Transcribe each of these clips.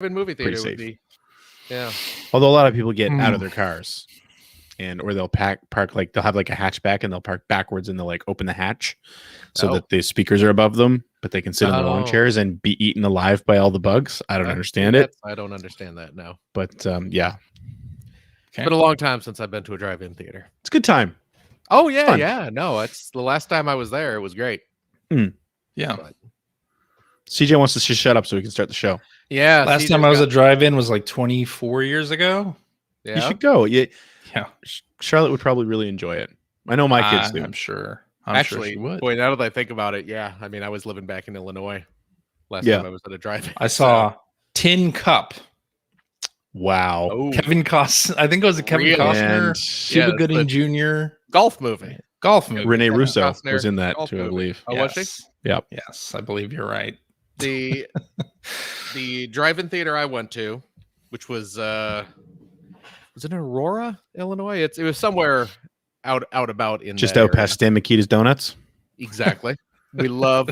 movie theater Pretty would safe. be. Yeah. Although a lot of people get out of their cars, or they'll park like they'll have like a hatchback and they'll park backwards and they'll like open the hatch so that the speakers are above them, but they can sit in the lawn chairs and be eaten alive by all the bugs. I don't understand it. I don't understand that now. But yeah, it's been a long time since I've been to a drive-in theater. It's a good time. Oh yeah, yeah. No, it's the last time I was there. It was great. Yeah. But CJ wants to just shut up so we can start the show. Yeah. Last time I was at drive-in was like 24 years ago. Yeah. You should go. Yeah. Yeah. Charlotte would probably really enjoy it. I know my kids do. I'm sure. Actually, sure she would. boy, now that I think about it, yeah. I mean, I was living back in Illinois last time I was at a drive-in. I saw Tin Cup. Wow. Oh. Kevin Costner. I think it was a Kevin Costner. Cuba Gooding Jr. Golf movie. Renee Russo was in that too, I believe. Oh, was she? Yep. Yes, I believe you're right. The drive-in theater I went to, which was it in Aurora, Illinois? It was somewhere out about in just that out area. past Dan Mikita's Donuts. Exactly. We love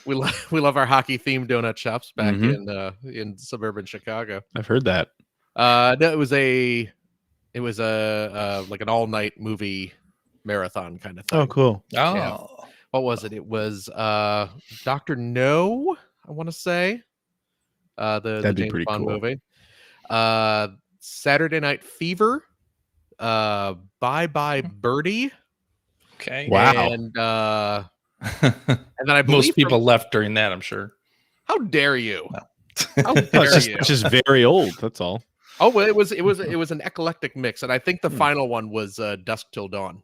our hockey themed donut shops back in suburban Chicago. I've heard that. No, it was a like an all night movie marathon kind of thing. Oh, cool. Oh, yeah. What was it? It was Dr. No, I want to say. The James Bond movie. Saturday Night Fever. Bye Bye Birdie. Okay. Wow. And then I believe most people left during that, I'm sure. How dare you? No. How dare you? It's just very old. That's all. Oh, well, it was an eclectic mix, and I think the final one was Dusk Till Dawn.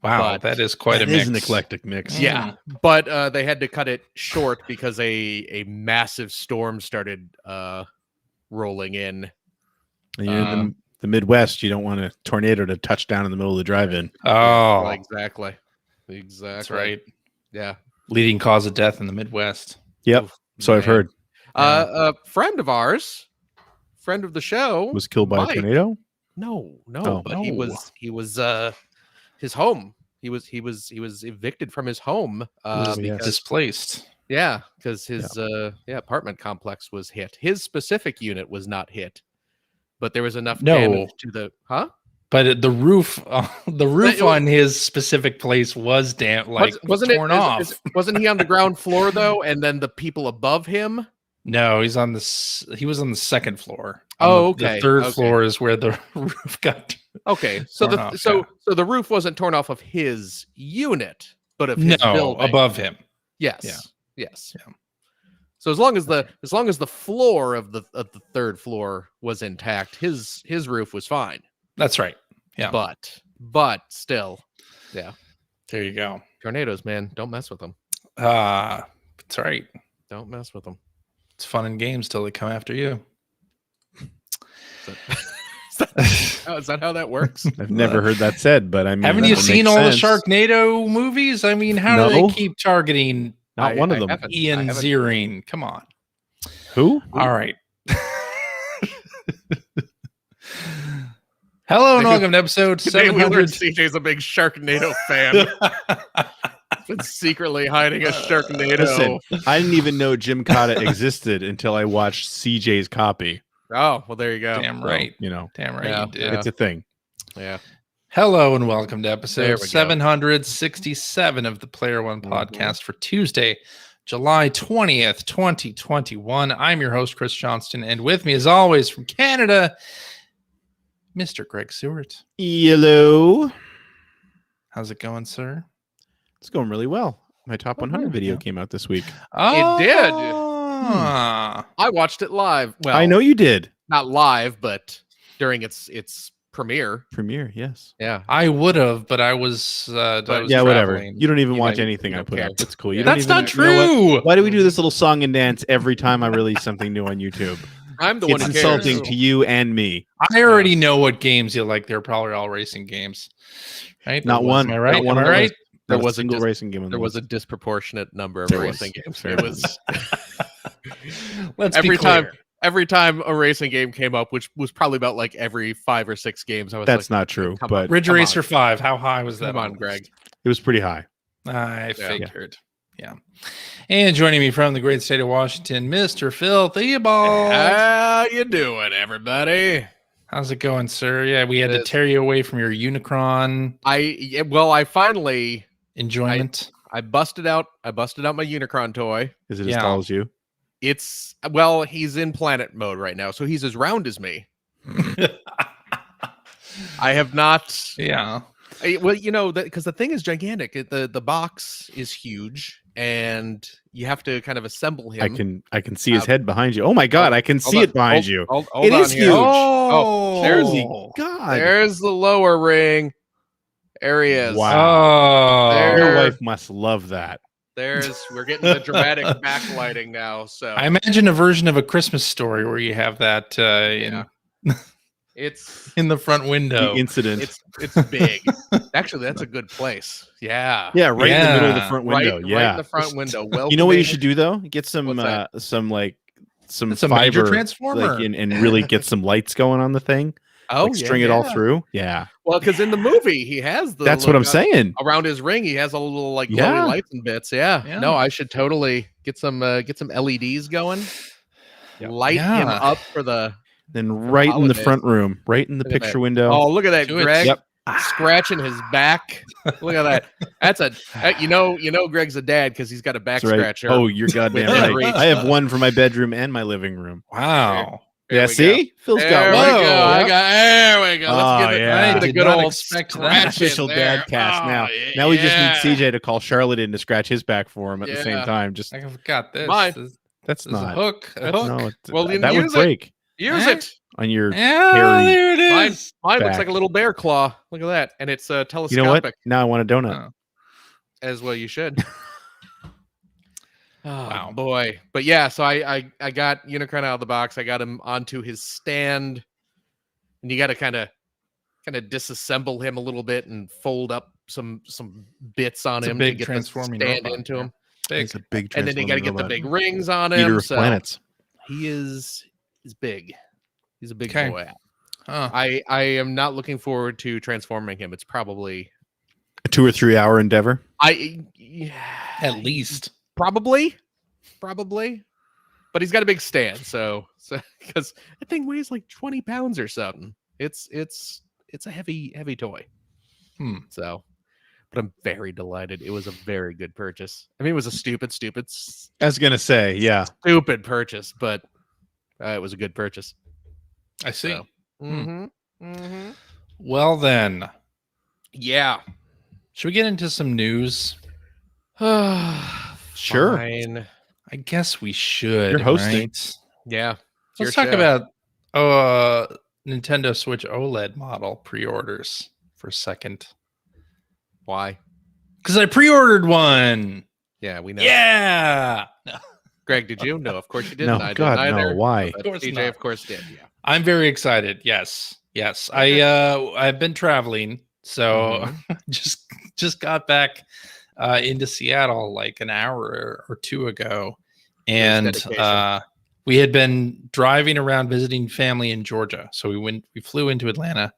Wow, that is quite a mix. It is an eclectic mix. Yeah, but they had to cut it short because a massive storm started rolling in. And the Midwest, you don't want a tornado to touch down in the middle of the drive-in. Oh, well, exactly. That's right. Yeah, leading cause of death in the Midwest. Yep. So I've heard. A friend of ours, friend of the show, was killed by a tornado. No, Oh, but he was his home. He was evicted from his home. Because displaced. Yeah, because his apartment complex was hit. His specific unit was not hit, but there was enough damage to the But the roof on his specific place was wasn't torn off. Wasn't he on the ground floor though? And then the people above him? No, he was on the second floor. Okay. The third floor is where the roof got. Okay, so the roof wasn't torn off of his unit, but of his building. Above him. Yes. Yes. Yeah. So as long as the floor of the third floor was intact, his roof was fine. That's right. Yeah. But still, yeah. There you go. Tornadoes, man, don't mess with them. That's right. Don't mess with them. It's fun and games till they come after you. Is that how that works? I've never heard that said, but I mean, haven't you seen all the Sharknado movies? I mean, how do they keep targeting? Not one of them. Ian Ziering. Come on. Who? All right. Hello and welcome to episode 700. CJ's a big Sharknado fan. Been secretly hiding a Sharknado. Listen, I didn't even know Jim Cotta existed until I watched CJ's copy. Oh, well, there you go. Damn right. So, damn right. Yeah, You did. It's a thing. Yeah. Hello and welcome to episode go. 767 of the Player One podcast for Tuesday, July 20th, 2021. I'm your host, Chris Johnston, and with me, as always, from Canada, Mr. Greg Seward. Hello. How's it going, sir? It's going really well. My top 100 video came out this week. Oh, It did. I watched it live. Well, I know you did. Not live, but during its premiere. Yes. Yeah. I would have, but I was whatever. traveling. You don't even watch anything I put up. It's cool. You That's don't not even, you know true. what? Why do we do this little song and dance every time I release something new on YouTube? I'm the one It's who insulting cares. to you and me. I already know what games you like. They're probably all racing games, right? Not one. Am I right? Not one Am I of right? There There was was a single racing game. There was a disproportionate number of There racing was. games. Fair It was Let's every be clear. every time a racing game came up, which was probably about like every 5 or 6 games. I was That's like, not true, come but on, Ridge come Racer on. 5. How high was that? Come on, Greg. it was pretty high. I figured. Yeah. And joining me from the great state of Washington, Mr. Phil Theobald. How you doing, everybody? How's it going, sir? Yeah, we had to tear you away from your Unicron. I finally enjoyment. I busted out my Unicron toy. Is it as tall as you? He's in planet mode right now, so he's as round as me. I have not. Yeah. Because the thing is gigantic. The box is huge, and you have to kind of assemble him. I can see his head behind you. Oh my God, I can see it behind you. It is huge. Oh, there's God. There's the lower ring. There he is. Wow. Oh, your wife must love that. We're getting the dramatic backlighting now. So I imagine a version of A Christmas Story where you have that it's in the front window. The incident. It's big. Actually, that's a good place. Yeah. Yeah, right in the middle of the front window. Right in the front window. Well, you know what you should do though? Get some fiber transformer, and really get some lights going on the thing. Oh, string it all through. Yeah. Well, because in the movie he has the. That's what I'm saying. Around his ring, he has a little glowy lights and bits. Yeah. No, I should totally get some LEDs going. Yep. Light him up for the. Then right in the front room, right in the picture window. Oh, look at that, Greg! Yep. Scratching his back. Look at that. That's you know, Greg's a dad because he's got a back scratcher. Oh, you're goddamn right. I have one for my bedroom and my living room. Wow. There see? Phil's got one. There we go. Let's get a good old official dad cast now. Yeah. Now we just need CJ to call Charlotte in to scratch his back for him at the same time. Just I forgot this. That's not a hook. No, well, that would break. Use it on your hairy. There it is. Mine looks like a little bear claw. Look at that, and it's telescopic. You know what? Now I want a donut. As well, you should. Wow, boy! But yeah, so I got Unicron out of the box. I got him onto his stand, and you got to kind of disassemble him a little bit and fold up some bits on him to get transforming stand into him. It's a big, and then you got to get the big rings on him. Eater of planets. He's big. He's a big boy. I am not looking forward to transforming him. It's probably a 2 or 3 hour endeavor. At least. Probably. But he's got a big stand, so because that thing weighs like 20 pounds or something. It's a heavy toy. So, but I'm very delighted. It was a very good purchase. I mean, it was a stupid. I was gonna say, yeah, stupid purchase, but it was a good purchase. I see. So, Well then, yeah. Should we get into some news? Sure. Fine. I guess we should. You're hosting. Right? Yeah. Let's talk about Nintendo Switch OLED model pre-orders for a second. Why? Because I pre-ordered one. Yeah, we know. Yeah. Greg, did you? No, of course you didn't. No, I God, didn't either. no. Why? Of course DJ, of course, did. Yeah. I'm very excited. Yes. I've been traveling, so just got back into Seattle like an hour or two ago, and we had been driving around visiting family in Georgia. So we flew into Atlanta,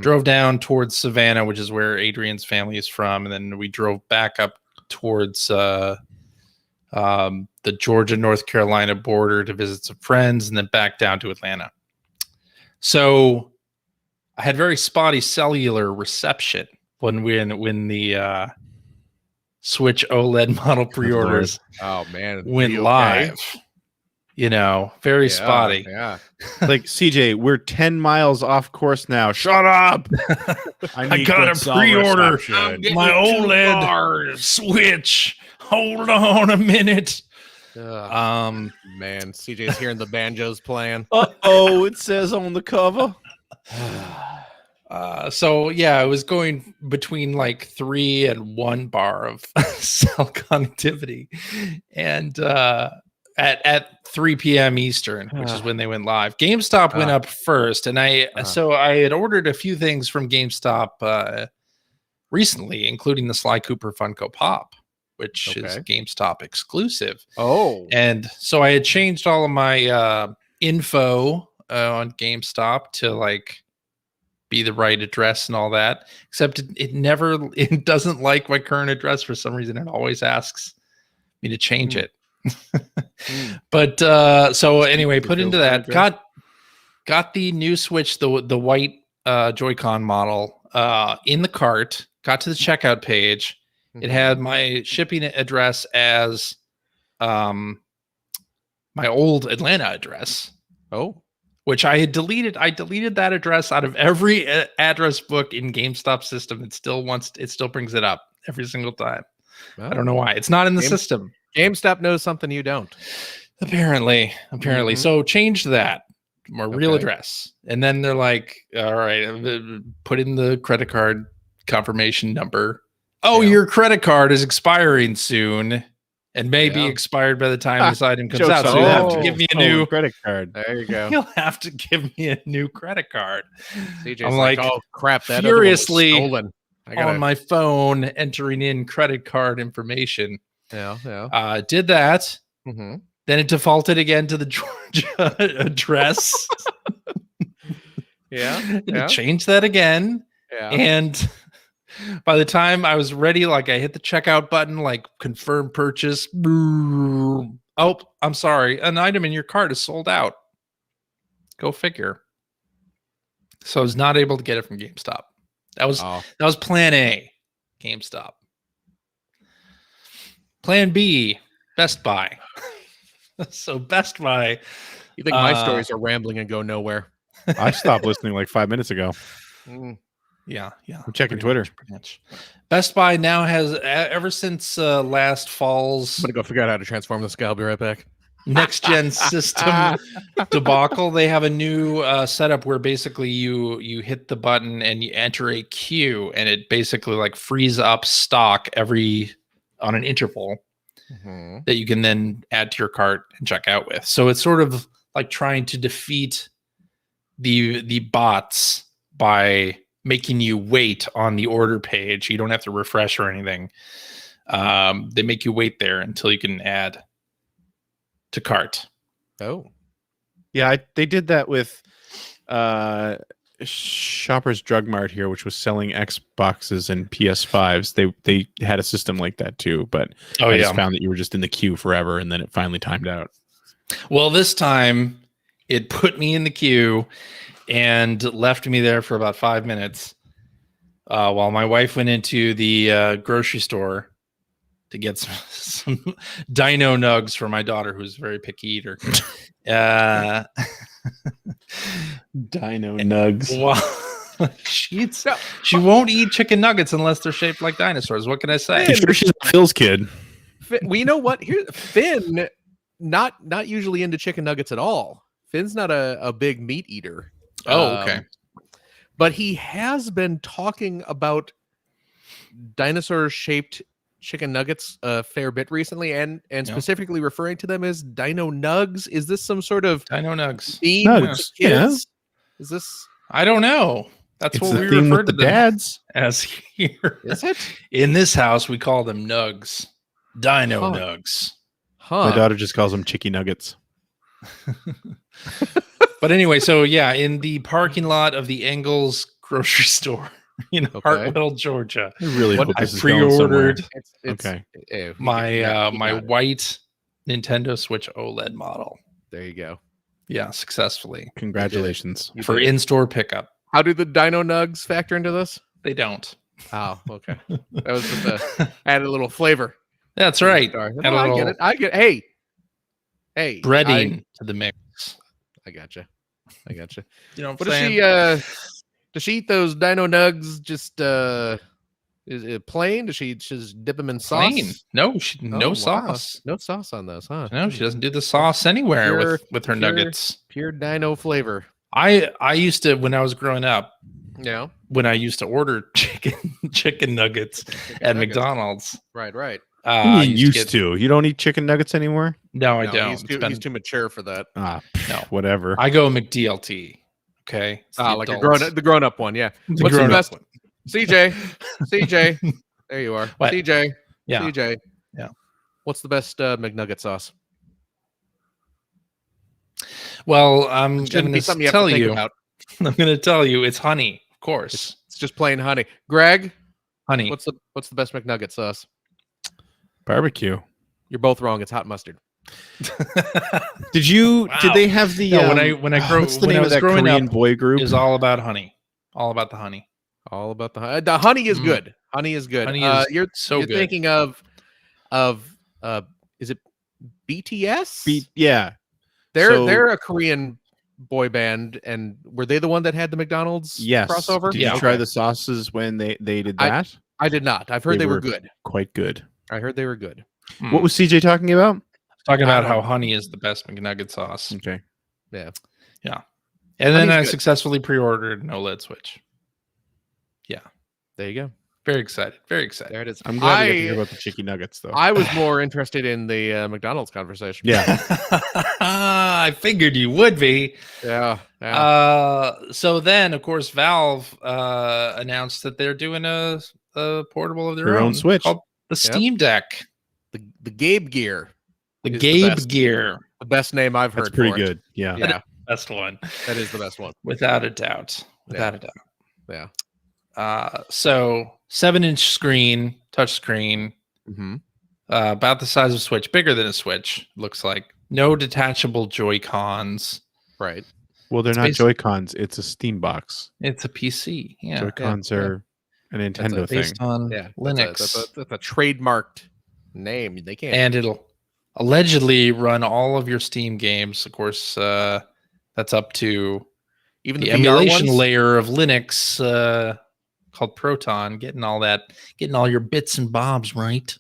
drove down towards Savannah, which is where Adrian's family is from, and then we drove back up towards the Georgia, North Carolina border to visit some friends, and then back down to Atlanta. So I had very spotty cellular reception when the Switch OLED model pre-orders went live. You know, very spotty. Yeah. Like, CJ, we're 10 miles off course now. Shut up. I got a pre-order my OLED Switch. Hold on a minute. Man, CJ's hearing the banjos playing. It says on the cover. So yeah, I was going between like 3 and 1 bar of cell connectivity, and at 3 p.m. Eastern, which is when they went live. GameStop went up first, and I had ordered a few things from GameStop recently, including the Sly Cooper Funko Pop, which is GameStop exclusive. And so I had changed all of my info on GameStop to like be the right address and all that, except it doesn't like my current address for some reason. It always asks me to change Mm. it. Mm. But so anyway, put into that. Got the new Switch, the white Joy-Con model in the cart. Got to the checkout page. It had my shipping address as my old Atlanta address. Oh, which I had deleted. I deleted that address out of every address book in GameStop system. It still brings it up every single time. well, I don't know why. It's not in the system. GameStop knows something you don't. Apparently. Mhm. So change that. My real Okay. address. And then they're like, all right, put in the credit card confirmation number. Oh, Yeah. your credit card is expiring soon and may be Yeah. expired by the time this item comes Joke's out. So on you'll have to them. give me a Stolen new credit card. There you go. You'll have to give me a new credit card. CJ's I'm like, like, oh crap, that furiously other one was stolen. I gotta, on my phone entering in credit card information. yeah. Did that. Mm-hmm. Then it defaulted again to the Georgia address. Yeah. Changed that again. Yeah. And by the time I was ready, like I hit the checkout button, like confirm purchase. Oh, I'm sorry. An item in your cart is sold out. Go figure. So I was not able to get it from GameStop. That was plan A, GameStop. Plan B, Best Buy. So Best Buy. You think my stories are rambling and go nowhere? I stopped listening like 5 minutes ago. Mm. Yeah. I'm checking Pretty Twitter. much. Best Buy now has, ever since last fall's I'm gonna go figure out how to transform this guy. I'll be right back. next gen system debacle, they have a new setup where basically you hit the button and you enter a queue, and it basically like frees up stock on an interval that you can then add to your cart and check out with. So it's sort of like trying to defeat the bots by making you wait on the order page. You don't have to refresh or anything. They make you wait there until you can add to cart. Oh, Yeah, they did that with Shoppers Drug Mart here, which was selling Xboxes and PS5s. They had a system like that too, but I just found that you were just in the queue forever, and then it finally timed out. Well, this time it put me in the queue and left me there for about 5 minutes while my wife went into the grocery store to get some dino nugs for my daughter, who's a very picky eater. Dino nugs. Well, she won't eat chicken nuggets unless they're shaped like dinosaurs. What can I say? I'm sure she's Phil's kid. well, you know what? Here, Finn, not usually into chicken nuggets at all. Finn's not a big meat eater. Oh, okay. But he has been talking about dinosaur-shaped chicken nuggets a fair bit recently, and specifically referring to them as dino nugs. Is this some sort of dino nugs? Nugs, yeah. Is this? I don't know. That's It's what the we theme refer with to the them dads. as here. Is it? In this house, we call them nugs. Dino Huh. nugs. Huh. My daughter just calls them chicky nuggets. But anyway, so yeah, in the parking lot of the Engels grocery store in Hartwell, Georgia. I really hope I this is going somewhere. pre-ordered Okay. my white Nintendo Switch OLED model. There you go. Yeah, successily. Congratulations. For in-store pickup. How do the dino nugs factor into this? They don't. Oh, okay. That was just add a little flavor. That's right. No, Add a I little get it. I get. Hey, breading to the mix. I gotcha. You know what I'm What saying? does she eat those dino nugs? Just is it plain? Does she just dip them in Plain. sauce? No, Oh, wow. sauce. No sauce on those, huh? No, she doesn't do the sauce anywhere with her nuggets. Pure dino flavor. I used to, when I was growing up, Yeah. when I used to order chicken nuggets at McDonald's. Right. You used to. You don't eat chicken nuggets anymore? No, I No, don't. He's too mature for that. No. Whatever. Whatever. I go McDLT. Okay. It's Like adults. the grown up one. Yeah. The What's the grown-up best? one. CJ. There you are. What? CJ. Yeah. CJ. Yeah. What's the best McNugget sauce? Well, I'm Shouldn't going be to something you have tell to think you. about. I'm going to tell you. It's honey, of course. It's just plain honey. Greg, Honey. what's the best McNugget sauce? Barbecue. You're both wrong. It's hot mustard. Did you? Wow. Did they have the? No, when I what's the when name I of was that growing Korean up, boy group? is all about honey. All about the honey. All about the honey is good. Honey is good. Honey is You're so you're good. thinking of is it BTS? Yeah. They're a Korean boy band, and were they the one that had the McDonald's Yes. crossover? Did Yeah. you try the sauces when they did that? I did not. I've heard they were good. Quite good. I heard they were good. What was CJ talking about? Talking about I how don't know. honey is the best McNugget sauce. Okay. Yeah. And then Honey's I good. successfully pre-ordered an OLED Switch. Yeah. There you go. Very excited. Very excited. There it is. I'm glad we got to hear about the chicken nuggets, though. I was more interested in the McDonald's conversation. Yeah. I figured you would be. Yeah. So then, of course, Valve announced that they're doing a portable of Their own Switch. called the Steam Deck. The Gabe Gear. The is Gabe best. Gear. The best name I've heard. That's pretty for it. good. Yeah. Yeah. Best one. That is the best one. Without a doubt. Without a doubt. Yeah. So 7-inch screen, touch screen, Mm-hmm. about the size of Switch, bigger than a Switch, looks like. No detachable Joy-Cons. Right. Well, they're It's not basi- Joy-Cons. It's a Steam box. It's a PC. Yeah. Joy-Cons yeah. are a Nintendo thing. Based on Yeah. Linux. That's a trademarked name. They can't. And it'll allegedly run all of your Steam games. Of course, that's up to even the VR emulation ones? layer of Linux called Proton, getting all your bits and bobs right.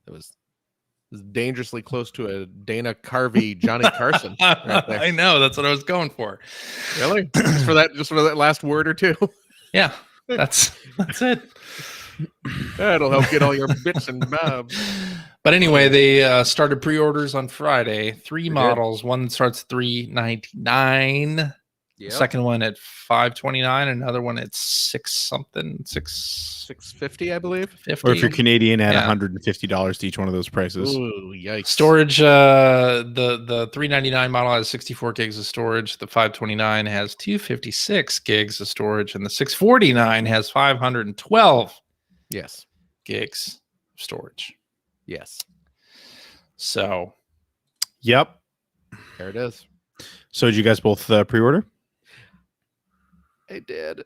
It was dangerously close to a Dana Carvey, Johnny Carson. Right there. I know, that's what I was going for. Really? Just for that last word or two. Yeah, that's it. That'll help get all your bits and bobs. But anyway, they started pre-orders on Friday. Three did. models. One starts $399. Yep. Second one at $529. Another one at $650. $650, I believe. Or if you're Canadian, add Yeah. $150 to each one of those prices. Ooh, yikes. Storage, the $399 model has 64 gigs of storage. The $529 has 256 gigs of storage, and the $649 has 512 Yes. gigs of storage. Yes. So Yep. There it is. So did you guys both pre-order? I did.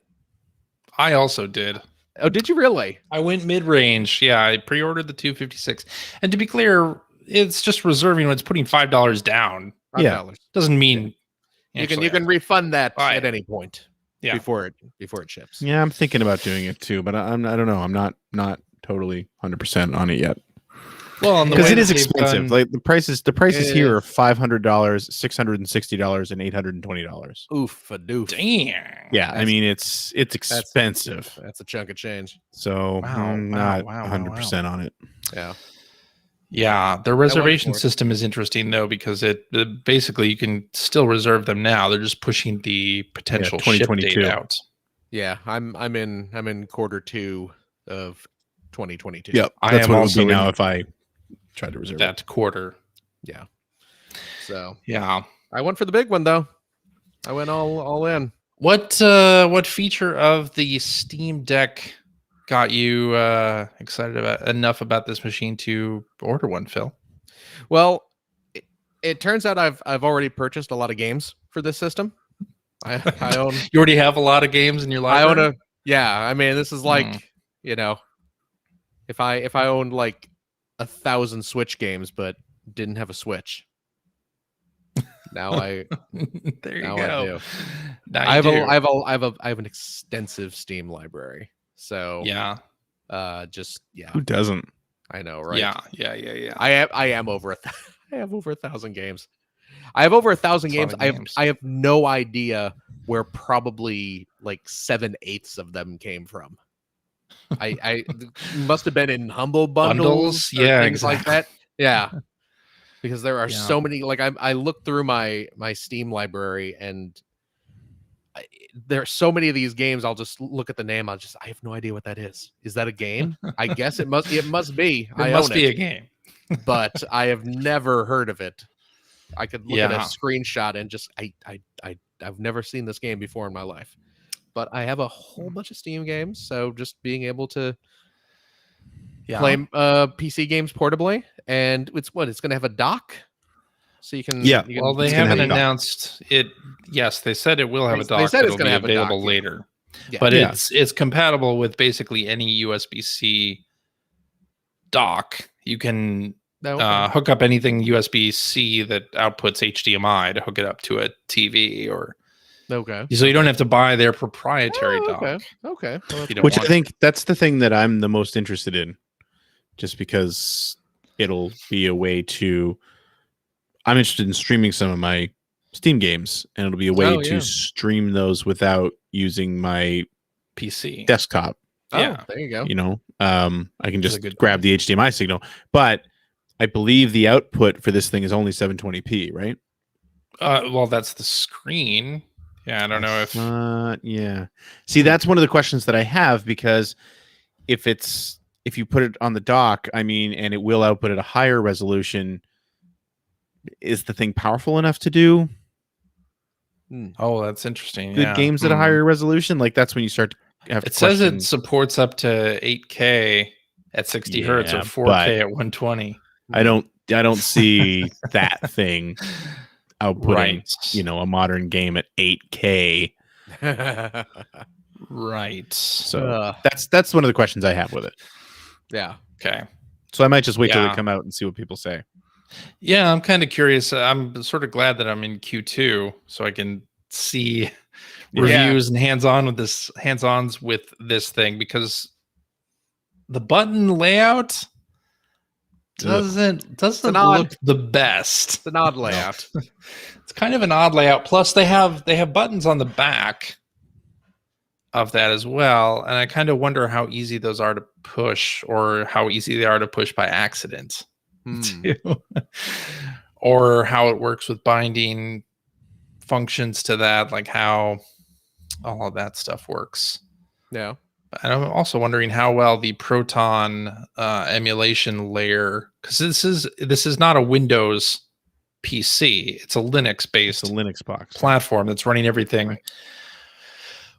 I also did. Oh, did you really? I went mid-range. Yeah, I pre-ordered the 256. And to be clear, it's just reserving when it's putting $5 down. Yeah. $5. Doesn't mean You can refund that Buy at it. any point. Yeah. Before it ships. Yeah, I'm thinking about doing it too, but I don't know. I'm not totally 100% on it yet. Well, Because it is expensive. Like the prices here are $500, $660, and $820. Oof a doof. damn. Yeah, I mean it's expensive. That's a chunk of change. So Wow, I'm wow, not wow, 100% on it. Yeah. Yeah, their reservation for it. system is interesting though, because it basically you can still reserve them now. They're just pushing the potential ship 2022. date out. Yeah. I'm in Q2 of 2022. Yep, I that's am what it would also be now in if I tried to reserve it. That quarter. Yeah. So Yeah. I went for the big one though. I went all in. What feature of the Steam Deck got you excited enough about this machine to order one, Phil? Well, it turns out I've already purchased a lot of games for this system. I own You already have a lot of games in your I library. own I mean this is like, if I owned like 1,000 Switch games but didn't have a Switch. Now there you now go. I do. Now you I do. have an extensive Steam library. So Yeah. Who doesn't? I know, right? Yeah. I am over I have over 1,000 games. I have over 1,000 That's a games. lot of games. I have no idea where probably like 7/8 of them came from. I must have been in humble bundles, or Yeah, things like that. Yeah, because there are Yeah. so many. Like I looked through my Steam library, and there are so many of these games. I'll just look at the name. I have no idea what that is. Is that a game? I guess it must be. It must be a game. But I have never heard of it. I could look at a Yeah. screenshot and just I've never seen this game before in my life. But I have a whole bunch of Steam games, so just being able to play PC games portably, and it's going to have a dock, so you can. Yeah. Well, they It's gonna haven't have a dock. announced it. Yes, they said it will have a They dock said it's that'll gonna be have a dock, available yeah. later. Yeah. But Yeah. it's compatible with basically any USB-C dock. You can hook up anything USB-C that outputs HDMI to hook it up to a TV, or so you don't have to buy their proprietary dock. Okay. Well, Which I think that's the thing that I'm the most interested in, just because it'll be a way to. I'm interested in streaming some of my Steam games, and it'll be a way to stream those without using my PC desktop. Yeah, there you go. You know, I can just grab the HDMI signal, but I believe the output for this thing is only 720p, right? Well, that's the screen. Yeah, I don't know if. Yeah. See, that's one of the questions that I have, because if you put it on the dock, I mean, and it will output at a higher resolution, is the thing powerful enough to do? Oh, that's interesting. Good games at a higher resolution? Like, that's when you start to have. It says it supports up to 8K at 60 hertz or 4K at 120. I don't see that thing outputting, a modern game at 8K. Right. So that's one of the questions I have with it. Yeah. Okay. So I might just wait till they come out and see what people say. Yeah, I'm kind of curious. I'm sort of glad that I'm in Q2 so I can see reviews and hands-ons with this thing, because the button layout doesn't look the best. It's an odd layout. It's kind of an odd layout. Plus they have buttons on the back of that as well, and I kind of wonder how easy those are to push, or how easy they are to push by accident. Too. Or how it works with binding functions to that, like how all of that stuff works. Yeah. And I'm also wondering how well the Proton emulation layer, because this is not a Windows PC, it's a Linux-based Linux box platform that's running everything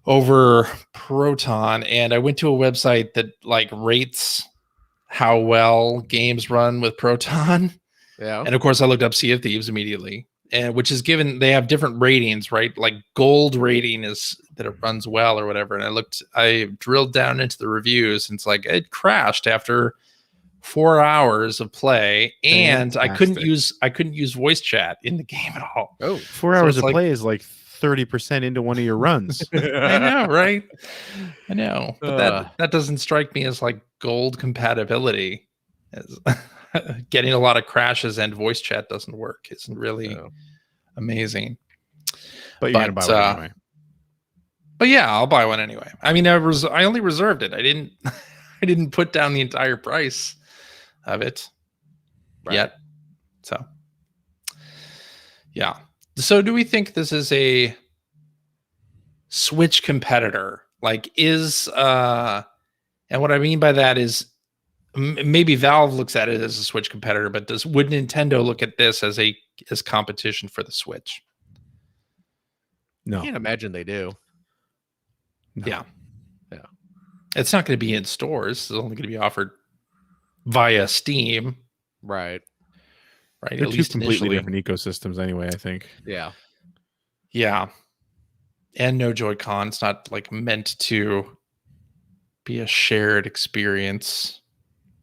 over Proton. And I went to a website that like rates how well games run with Proton. Yeah. And of course I looked up Sea of Thieves immediately, and which is they have different ratings, right? Like gold rating is that it runs well or whatever. And I drilled down into the reviews, and it's like it crashed after 4 hours of play, and I couldn't use voice chat in the game at all. Oh, 4 hours of play is like 30% into one of your runs. I know, right? I know. But that doesn't strike me as like gold compatibility. As getting a lot of crashes and voice chat doesn't work isn't really amazing. But you're gonna buy one anyway. But yeah, I'll buy one anyway. I mean, I only reserved it. I didn't put down the entire price of it yet. So yeah. So do we think this is a Switch competitor? Like and what I mean by that is maybe Valve looks at it as a Switch competitor, but would Nintendo look at this as competition for the Switch? No. I can't imagine they do. No. Yeah. It's not going to be in stores. It's only going to be offered via Steam. Right. They're two completely different ecosystems anyway, I think. Yeah. Yeah. And no Joy-Con. It's not like meant to be a shared experience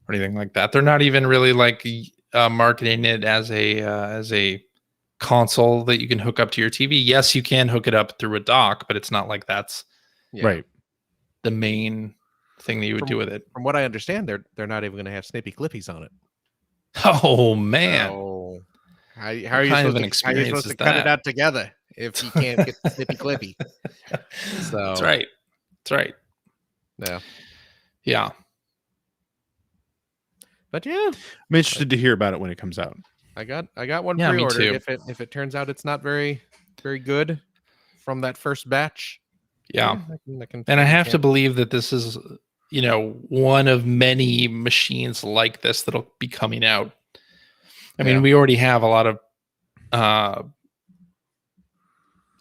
or anything like that. They're not even really like marketing it as a console that you can hook up to your TV. Yes, you can hook it up through a dock, but it's not like that's right the main thing that you would do with it. From what I understand, they're not even going to have Snippy Clippies on it. Oh man! So, how are you supposed to cut it out together if you can't get the Snippy Clippy? So that's right. That's right. Yeah. Yeah. But yeah, I'm interested to hear about it when it comes out. I got one pre-ordered. If it turns out it's not very very good from that first batch. Yeah. I have to believe that this is one of many machines like this that'll be coming out. I mean, we already have a lot of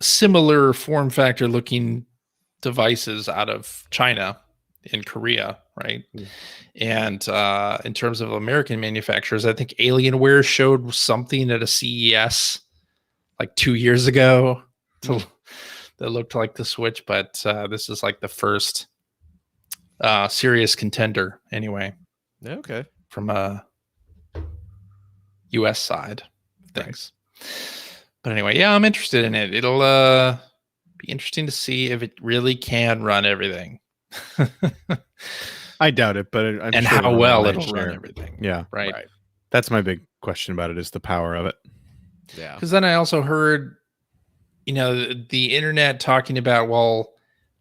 similar form factor looking devices out of China and Korea. right? Mm. And in terms of American manufacturers, I think Alienware showed something at a CES like 2 years ago that looked like the Switch, but this is like the first serious contender anyway Okay. from a US side of things. But anyway, yeah, I'm interested in it. It'll be interesting to see if it really can run everything. I doubt it, but I'm and sure how it'll well run it'll share. run everything. Yeah, Right. That's my big question about it, is the power of it. Yeah. Because then I also heard, the internet talking about, well,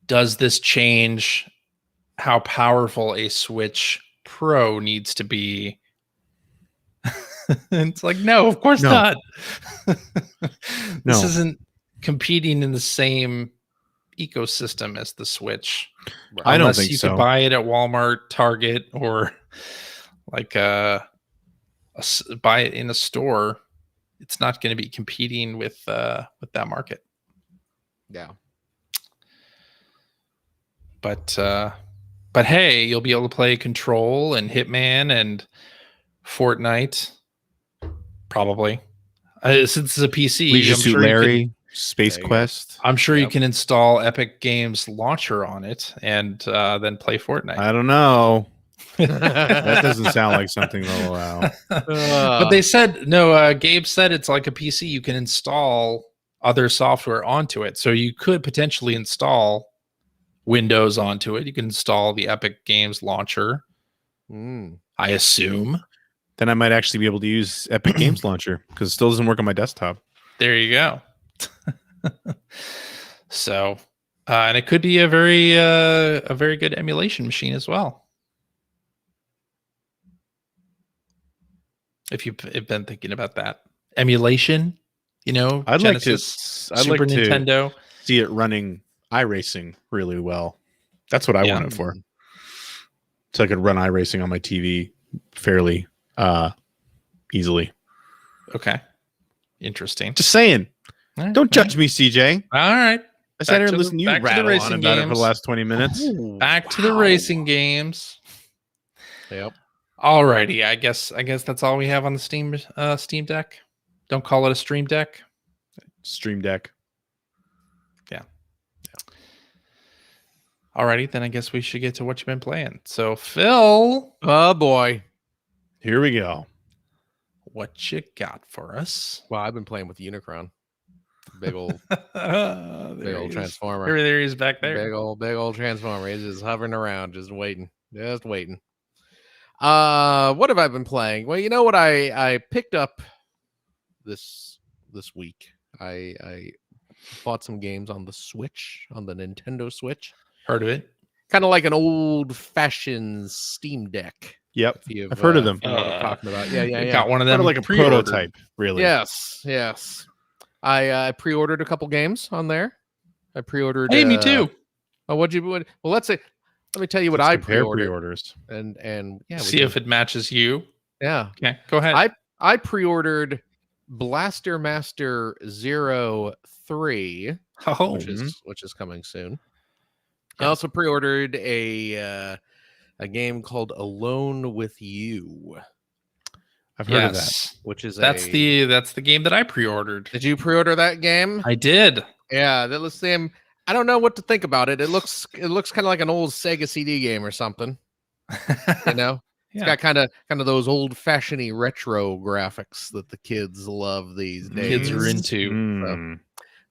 does this change how powerful a Switch Pro needs to be? It's like, no, of course not. This isn't competing in the same ecosystem as the Switch. Right. I don't Unless think you so. could buy it at Walmart, Target, or like buy it in a store. It's not going to be competing with that market. Yeah. But hey, you'll be able to play Control and Hitman and Fortnite, probably. Since it's a PC, Leisure I'm Suit sure you Larry, Space There you go. Quest. I'm sure you Yep. can install Epic Games Launcher on it and then play Fortnite. I don't know. That doesn't sound like something they'll allow. But they said no. Gabe said it's like a PC. You can install other software onto it, so you could potentially install Windows onto it. You can install the Epic Games Launcher, I assume. Then I might actually be able to use Epic Games Launcher because it still doesn't work on my desktop. There you go. So, and it could be a very good emulation machine as well. If you've been thinking about that emulation, I'd Genesis, like to Super Nintendo. see it running iRacing really well. That's what I want it for. So I could run iRacing on my TV fairly easily. Okay, interesting. Just saying. All right, Don't judge me, CJ. All right, I sat here and listened to you back to the rattle on racing about it for games. the last 20 minutes. Back to the racing games. Yep. Alrighty, I guess that's all we have on the Steam Deck. Don't call it a Stream Deck. Stream Deck. Yeah. Alrighty, then I guess we should get to what you've been playing. So, Phil, Oh boy. Here we go. what you got for us? Well, I've been playing with Unicron. Big old Big old transformer. There he is back there. Big old transformer. He's just hovering around, just waiting. What have I been playing? Well, you know what I picked up this week. I bought some games on the Switch, on the Nintendo Switch. Heard of it? Kind of like an old-fashioned Steam Deck. Yep. If you've, I've heard of them. if you know what I'm talking about. Yeah. Got one of them. Kind of like a pre-ordered. prototype, really. Yes. I pre-ordered a couple games on there. I pre-ordered. Hey, me too. Oh, Well, let me tell you what Let's I compare pre-ordered. pre-orders. And yeah, See if it matches you. yeah. Okay, go ahead. I pre-ordered Blaster Master 03, which is coming soon. I also pre-ordered a game called Alone with You, I've heard of that. which is that's the game that I pre-ordered. Did you pre-order that game? I did. Yeah, that looks same. I don't know what to think about it. It looks kind of like an old Sega CD game or something. You know, it's got kind of those old-fashioned retro graphics that the kids love these days. Kids are into. Mm.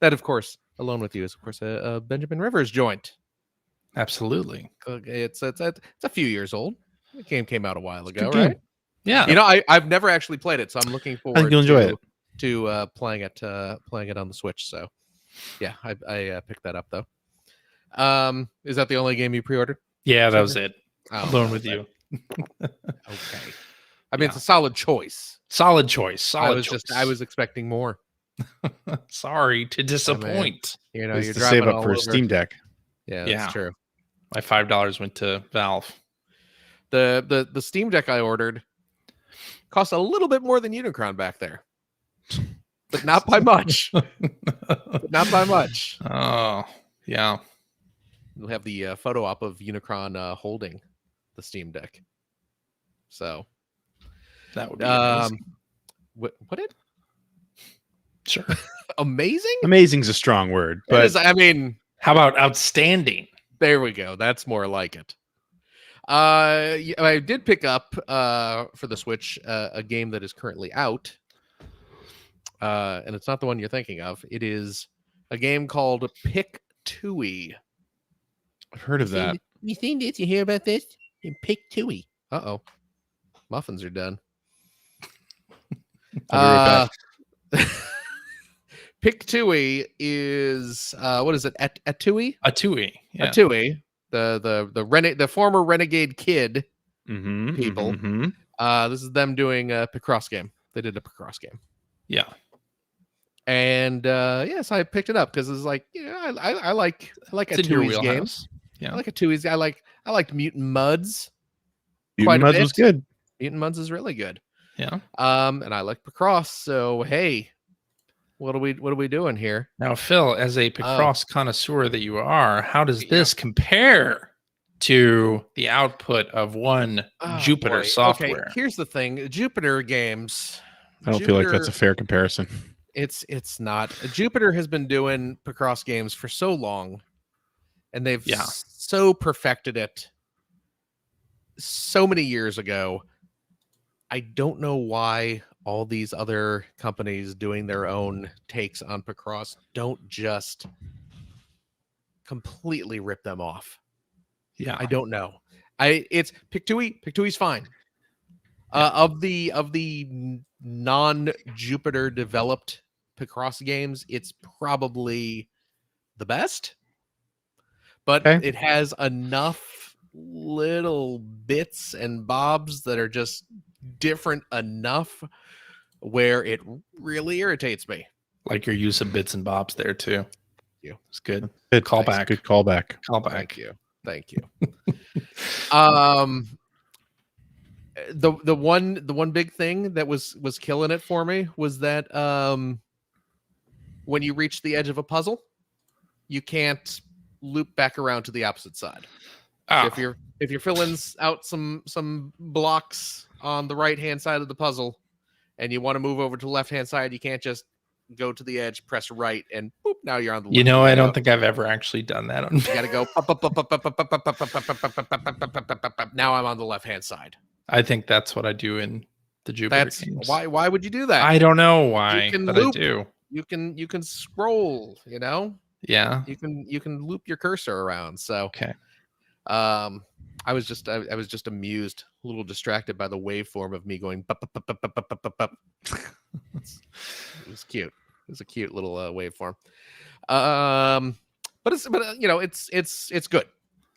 That, of course, Alone with You is, of course, a Benjamin Rivers joint. Absolutely. It's a few years old. The game came out a while ago, good game. right? Yeah. You know, I've never actually played it, so I'm looking forward. I think you'll enjoy it. To playing it on the Switch. So, yeah, I picked that up though. Is that the only game you pre-ordered? Yeah, that was it. Oh, Alone with You. Okay. I mean, it's a solid choice. Solid choice. I was expecting more. Sorry to disappoint. You know, At least you're to driving save up all for a over. Steam Deck. Yeah, Yeah. that's true. My $5 went to Valve. The Steam Deck I ordered cost a little bit more than Unicron back there, but not by much. Not by much. Oh, yeah. We'll have the photo op of Unicron holding the Steam Deck. So that would be amazing. What it? Sure. Amazing? Amazing's a strong word, but I mean, how about outstanding? There we go. That's more like it. I did pick up for the Switch a game that is currently out. And it's not the one you're thinking of. It is a game called Pick Tui. I've heard of that. You seen this? You hear about this? Pick Tui. Uh-oh. Muffins are done. I'll be right back. Pick Tui is what is it? A Tui? A Tui. Yeah. A Tui. The former Renegade Kid people. This is them doing a Picross game. They did a Picross game. Yeah. And yes, I picked it up because it's like, I like a Tui's games. Yeah. I like a Tui's. I liked Mutant Mudds. Mutant Mudds was good. Mutant Mudds is really good. Yeah. And I like Picross. So hey, what are we doing here? Now, Phil, as a Picross connoisseur that you are, how does this compare to the output of one Jupiter software? Okay, here's the thing: Jupiter games. I don't feel like that's a fair comparison. It's not. Jupiter has been doing Picross games for so long, and they've so perfected it so many years ago. I don't know why all these other companies doing their own takes on Picross don't just completely rip them off. Yeah, I don't know. It's Pick Tui. Pick Tui's fine. Of the non-Jupiter developed Picross games, it's probably the best. But it has enough little bits and bobs that are just different enough where it really irritates me. Like your use of bits and bobs there too. It's good. Good callback. Good callback. Thank you. The one big thing that was killing it for me was that when you reach the edge of a puzzle, you can't loop back around to the opposite side. If you're filling out some blocks on the right hand side of the puzzle and you want to move over to the left hand side, you can't just go to the edge, press right, and boop, now you're on the left. I don't think I've ever actually done that. You gotta go now I'm on the left hand side. I think that's what I do in the Jupiter games. Why would you do that? I don't know why, but loop. I do. You can scroll, Yeah. You can loop your cursor around. So okay. I was just amused, a little distracted by the waveform of me going It was cute. It was a cute little waveform. But it's good.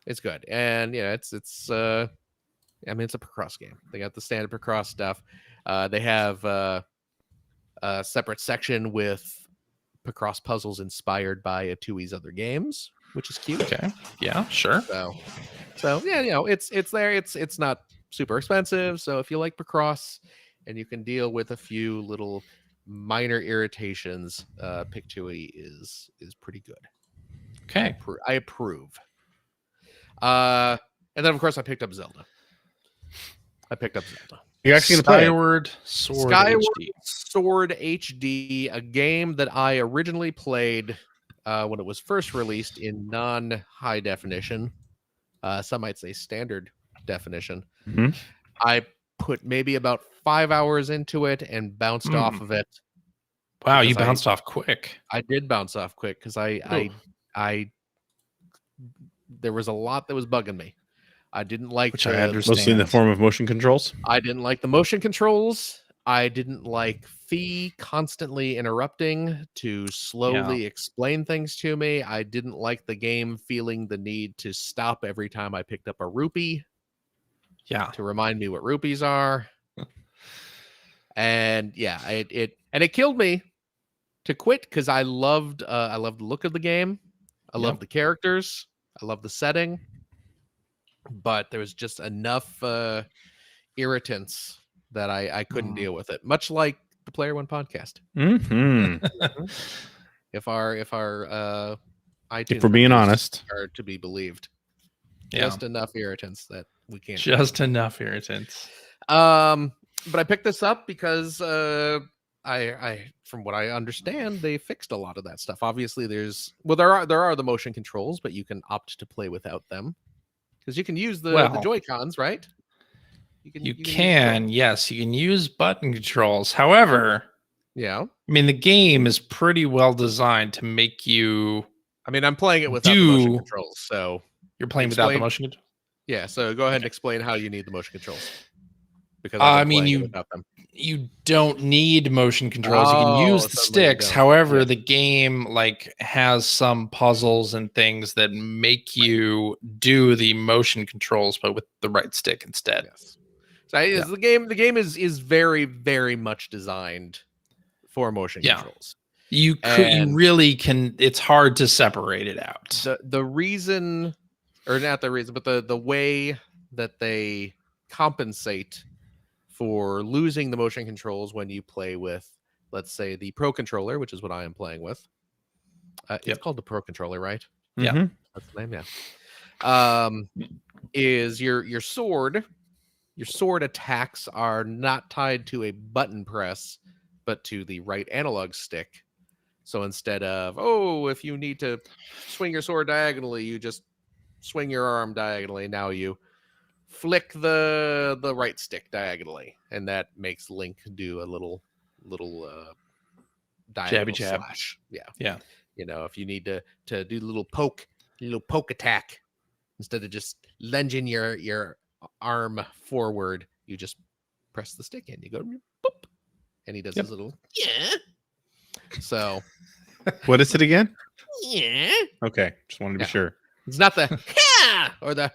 It's good. And it's a Picross game. They got the standard Picross stuff. They have a separate section with Picross puzzles inspired by Atui's other games, which is cute. Okay. Yeah, sure. So yeah, it's there. It's not super expensive. So if you like Picross and you can deal with a few little minor irritations, Pick Tui is pretty good. Okay. I approve. And then of course I picked up Zelda. You're actually going to play Skyward Sword HD, a game that I originally played when it was first released in non-high definition. Some might say standard definition. Mm-hmm. I put maybe about 5 hours into it and bounced off of it. Wow, you bounced off quick. I did bounce off quick because I there was a lot that was bugging me. I didn't like, which I understand, mostly in the form of motion controls. I didn't like the motion controls. I didn't like Fee constantly interrupting to slowly explain things to me. I didn't like the game feeling the need to stop every time I picked up a rupee. Yeah, to remind me what rupees are. And yeah, it killed me to quit because I loved the look of the game. I loved the characters. I loved the setting. But there was just enough irritants that I couldn't deal with it. Much like the Player One podcast. Mm-hmm. If our iTunes, if we're being honest, are to be believed, yeah. just enough irritants that we can't. Just enough irritants. But I picked this up because I from what I understand, they fixed a lot of that stuff. Obviously, there are the motion controls, but you can opt to play without them because you can use the Joy-Cons, right? You can yes, you can use button controls. However, yeah, I mean the game is pretty well designed to make you. I mean, I'm playing it without the motion controls, so you're playing without the motion controls. Yeah, so go ahead and explain how you need the motion controls. Because I mean, you don't need motion controls. You can use the sticks. However, the game like has some puzzles and things that make you do the motion controls, but with the right stick instead. Yes. So the game is very, very much designed for motion controls. You really can. It's hard to separate it out. The reason, or not the reason, but the way that they compensate for losing the motion controls when you play with, let's say, the Pro Controller, which is what I am playing with. It's called the Pro Controller, right? Yeah, that's the name. Yeah. Is your sword attacks are not tied to a button press, but to the right analog stick. So instead of if you need to swing your sword diagonally, you just swing your arm diagonally. Now you flick the right stick diagonally, and that makes Link do a little diagonal jab. slash. Yeah. If you need to do a little poke attack, instead of just lunging your arm forward, you just press the stick in. You go boop, and he does his little So, what is it again? Yeah. Okay, just wanted to be sure. It's not the or the.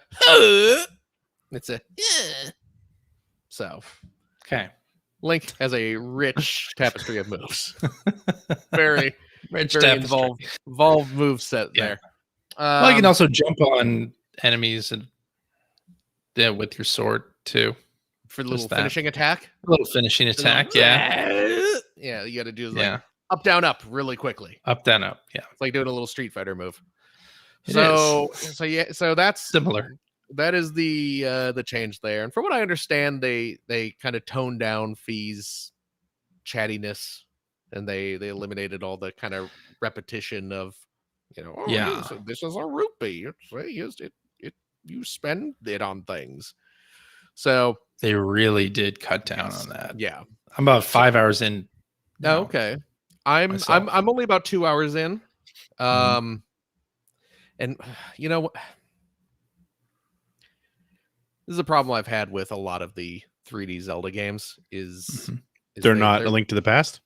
It's a So, okay. Link has a rich tapestry of moves. Very rich, very involved move set there. Well, you can also jump on enemies and with your sword too for the little finishing attack. A little finishing attack, yeah. You got to do like up, down, up really quickly. Up, down, up. Yeah, it's like doing a little Street Fighter move. So that's similar. That is the change there. And from what I understand, they kind of toned down Fee's chattiness, and they eliminated all the kind of repetition of, this is a rupee. You spend it on things. So they really did cut down on that. Yeah, I'm about 5 hours in. Oh, okay. I'm only about 2 hours in. And you know what? This is a problem I've had with a lot of the 3D Zelda games is they're not a Link to the Past?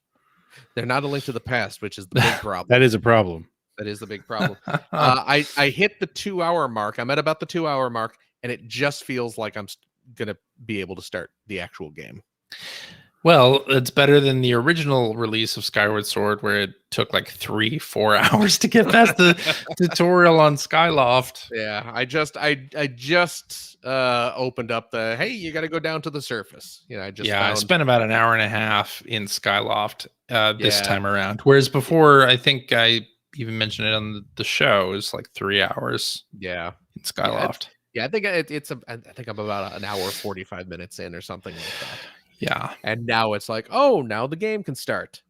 They're not a Link to the Past, which is the big problem. That is a problem. That is the big problem. I hit the 2 hour mark. I'm at about the 2 hour mark, and it just feels like I'm going to be able to start the actual game. Well, it's better than the original release of Skyward Sword, where it took like 3-4 hours to get past the tutorial on Skyloft. Yeah, I just opened up the you got to go down to the surface. I spent about an hour and a half in Skyloft this time around, whereas before I think I even mentioned it on the show. It was like 3 hours. Yeah, in Skyloft. I think I think I'm about an hour 45 minutes in or something like that. Yeah. And now it's like, now the game can start,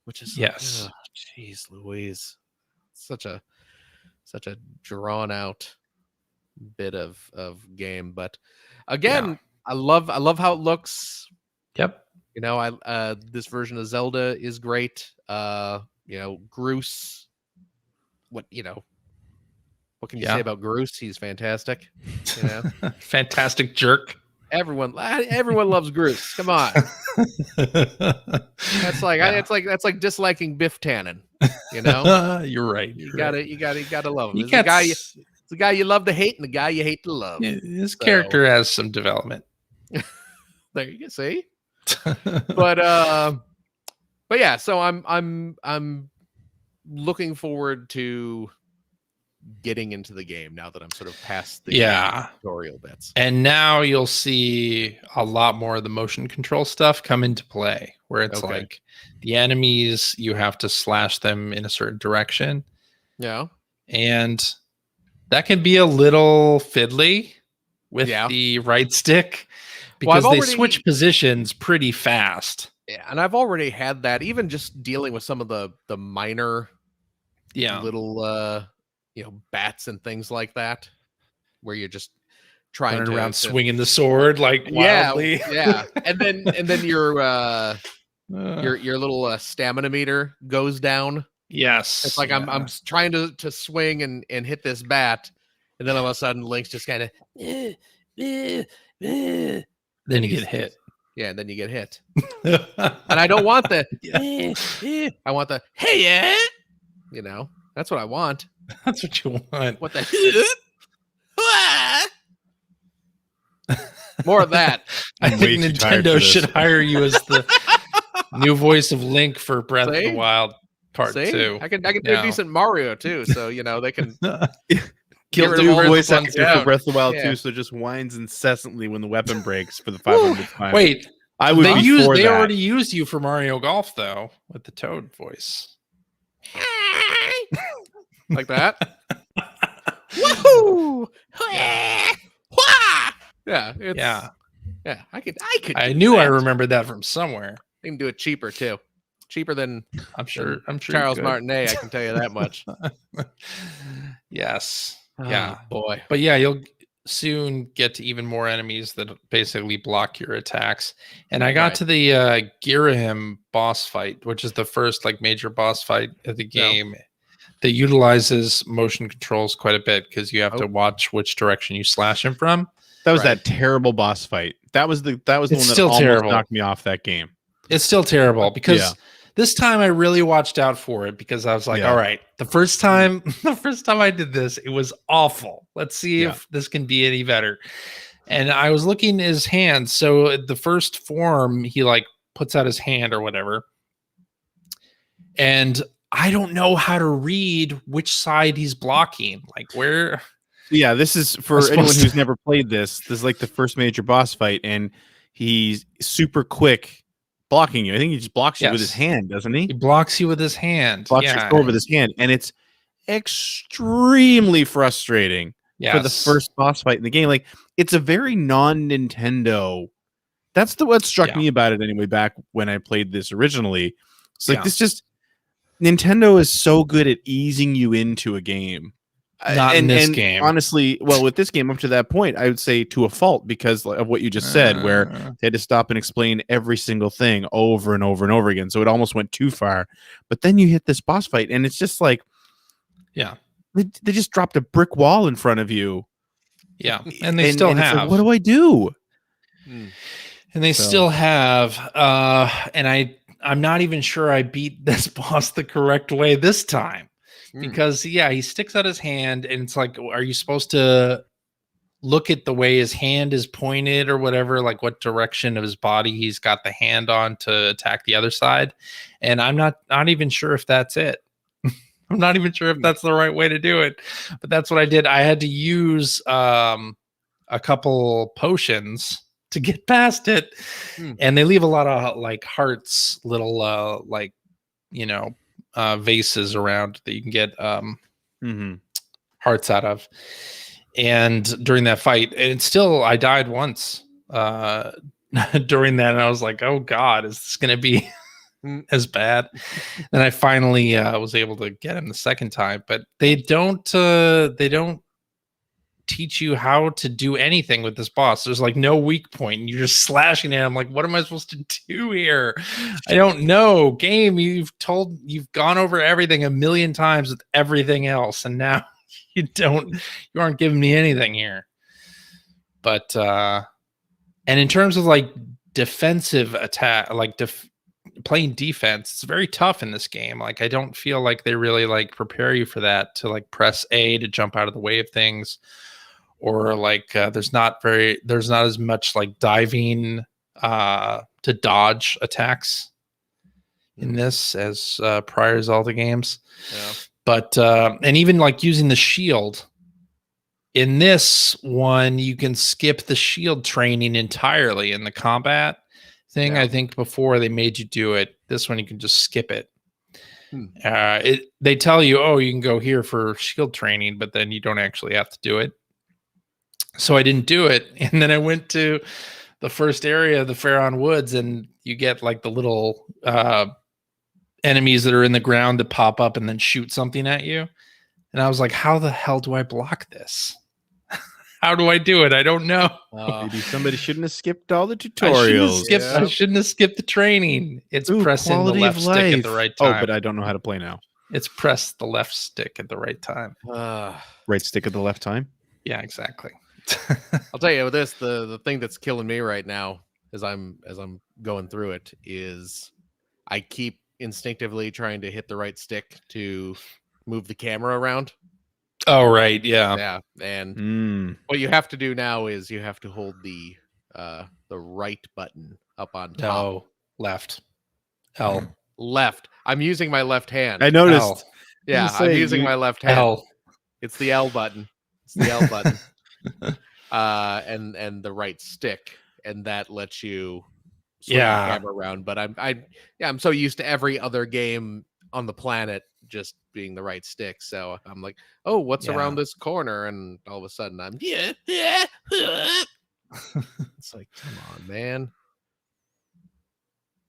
which is jeez Louise. Such a drawn out bit of game. But again, I love how it looks. Yep. This version of Zelda is great. Groose, what can you say about Groose? He's fantastic. Fantastic jerk. Everyone loves Groose. Come on. That's like disliking Biff Tannen. You're right. You gotta love him. It's the guy you love to hate and the guy you hate to love. His character has some development. There you go. See, but yeah. So I'm looking forward to getting into the game now that I'm sort of past the tutorial bits. And now you'll see a lot more of the motion control stuff come into play, where it's like the enemies, you have to slash them in a certain direction. Yeah. And that can be a little fiddly, with Yeah. the right stick Well, I've because they already- switch positions pretty fast. Yeah, and I've already had that. Even just dealing with some of the minor, little, bats and things like that, where you're just trying Running to around swinging the sword like wildly. Yeah, and then your little stamina meter goes down. Yes. It's like I'm trying to swing and hit this bat, and then all of a sudden Link's just kind of then you get hit. Yeah, and then you get hit. And I don't want the I want the hey yeah. That's what I want. That's what you want. What the more of that. I think Nintendo should hire you as the new voice of Link for Breath of the Wild Part 2. I can do a decent Mario too, so they can Get rid new of all the voice fun actor for sound. Breath of the Wild Yeah. 2, so it just whines incessantly when the weapon breaks for the 500th time. Wait, I would be for they that. already used you for Mario Golf though with the Toad voice. Like that. Woohoo! Yeah, Yeah. I could. I do knew I that. remembered that from somewhere. I can do it cheaper too. Cheaper than I'm sure Charles you could. Martinet. I can tell you that much. Yes. Yeah. Oh, boy. But yeah, you'll soon get to even more enemies that basically block your attacks. And I got Right. to the Girahim boss fight, which is the first like major boss fight of the game that utilizes motion controls quite a bit because you have to watch which direction you slash him from. That was that terrible boss fight. That was the one that still almost terrible. knocked me off that game. It's still terrible because this time I really watched out for it because I was like, all right, the first time I did this, it was awful. Let's see if this can be any better. And I was looking at his hand. So the first form, he like puts out his hand or whatever. And I don't know how to read which side he's blocking. Like where. Yeah, this is for anyone who's never played this. This is like the first major boss fight, and he's super quick blocking you. I think he just blocks you with his hand, doesn't he? He blocks you with his hand. Blocks your sword with his hand, and it's extremely frustrating for the first boss fight in the game. Like it's a very non-Nintendo. That's what struck me about it anyway. Back when I played this originally, it's like this just Nintendo is so good at easing you into a game. Not in this game. Honestly, well, with this game up to that point, I would say to a fault because of what you just said, where they had to stop and explain every single thing over and over and over again. So it almost went too far. But then you hit this boss fight, and it's just like, they just dropped a brick wall in front of you. Yeah, and they still have. Like, what do I do? And they still have. And I'm not even sure I beat this boss the correct way this time. Because he sticks out his hand and it's like, are you supposed to look at the way his hand is pointed or whatever, like what direction of his body he's got the hand on to attack the other side? And I'm not even sure if that's it. I'm not even sure if that's the right way to do it, but that's what I did. I had to use a couple potions to get past it, and they leave a lot of like hearts, little vases around that you can get hearts out of. And during that fight, and still I died once during that, and I was like, oh god, is this gonna be as bad? And I finally was able to get him the second time, but they don't teach you how to do anything with this boss. There's like no weak point, and you're just slashing at him. Like, what am I supposed to do here? I don't know. Game, you've gone over everything a million times with everything else, and now you aren't giving me anything here. But and in terms of like defensive attack, like playing defense, it's very tough in this game. Like I don't feel like they really like prepare you for that, to like press A to jump out of the way of things, or like there's not as much like diving to dodge attacks in this as prior Zelda games. But and even like using the shield in this one, you can skip the shield training entirely in the combat thing. I think before they made you do it. This one you can just skip it. They tell you, oh, you can go here for shield training, but then you don't actually have to do it. So I didn't do it. And then I went to the first area of the Pharaoh Woods, and you get like the little enemies that are in the ground that pop up and then shoot something at you. And I was like, how the hell do I block this? How do I do it? I don't know. Maybe somebody shouldn't have skipped all the I tutorials. shouldn't have skipped the training. It's pressing the quality left of stick at life. the right time. Oh, but I don't know how to play now. It's press the left stick at the right time. Right stick at the left time. Yeah, exactly. I'll tell you this: the thing that's killing me right now, as I'm going through it, is I keep instinctively trying to hit the right stick to move the camera around. Oh, right. Yeah. Yeah, and what you have to do now is you have to hold the right button up on top. No, left. L. Left. I'm using my left hand. I noticed. L. Yeah, say, I'm using my left hand. L. It's the L button. It's the L button. And the right stick, and that lets you swing the camera around. But I'm so used to every other game on the planet just being the right stick. So I'm like, oh, what's around this corner? And all of a sudden I'm It's like, come on, man.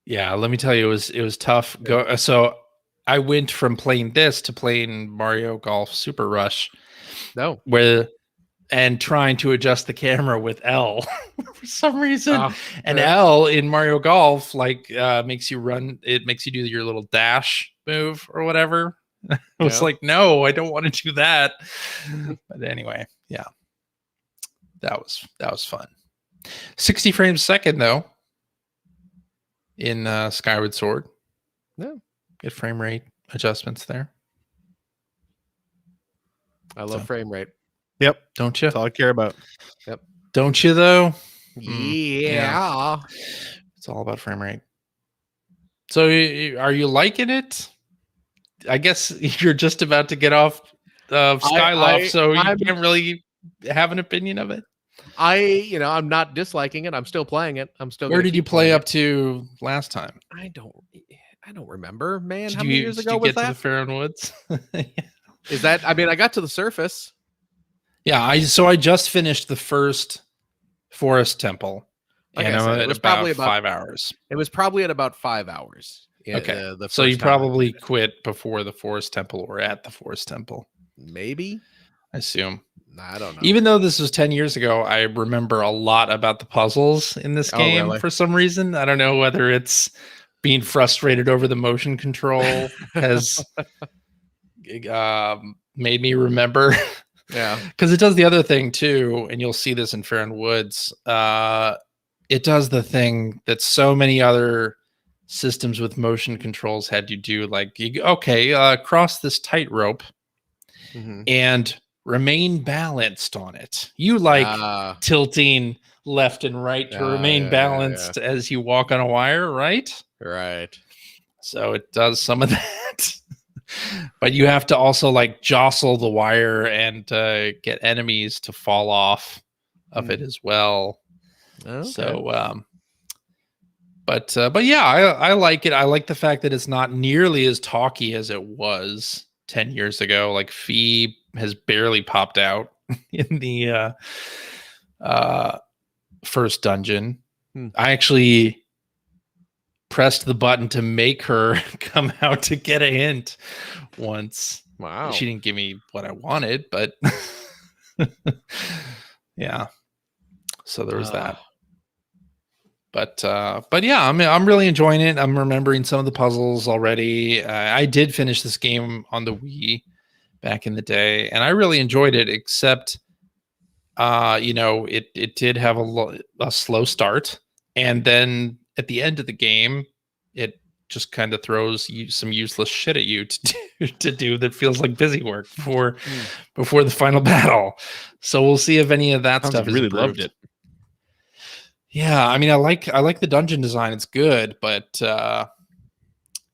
Yeah, let me tell you, it was tough. So I went from playing this to playing Mario Golf Super Rush. No. And trying to adjust the camera with L for some reason. L in Mario Golf makes you run. It makes you do your little dash move or whatever. I was like, no, I don't want to do that. But anyway, yeah, that was fun. 60 frames a second though in Skyward Sword. Yeah, good frame rate adjustments there. I love frame rate. Yep. Don't you? That's all I care about. Yep. Don't you though? Yeah. It's all about frame rate. So are you liking it? I guess you're just about to get off Skyloft, so you can't really have an opinion of it. I'm not disliking it. I'm still playing it. I'm still. Where did you play up to last time? I don't remember, man. How many years ago was that? Did you get to the Pharaoh Woods? Is that? I mean, I got to the surface. Yeah, I just finished the first forest temple. Like and I said, it was probably about 5 hours. It was probably at about 5 hours. Okay. So you probably quit before the forest temple or at the forest temple. Maybe. I assume. I don't know. Even though this was 10 years ago, I remember a lot about the puzzles in this game for some reason. I don't know whether it's being frustrated over the motion control has made me remember. Yeah. Because it does the other thing too, and you'll see this in Pharaoh Woods. It does the thing that so many other systems with motion controls had you do. Like, cross this tightrope and remain balanced on it. You tilting left and right to remain balanced as you walk on a wire, right? Right. So it does some of that. But you have to also jostle the wire and get enemies to fall off of it as well. Okay. So, but yeah, I like it. I like the fact that it's not nearly as talky as it was 10 years ago. Like Fee has barely popped out in the first dungeon. I actually pressed the button to make her come out to get a hint once. Wow. She didn't give me what I wanted, but yeah. So there was that. But yeah, I'm really enjoying it. I'm remembering some of the puzzles already. I did finish this game on the Wii back in the day, and I really enjoyed it, except it did have a slow start, and then at the end of the game, it just kind of throws some useless shit at you to do that feels like busy work before the final battle. So we'll see if any of that stuff is really improved. loved it. Yeah, I mean, I like the dungeon design. It's good, but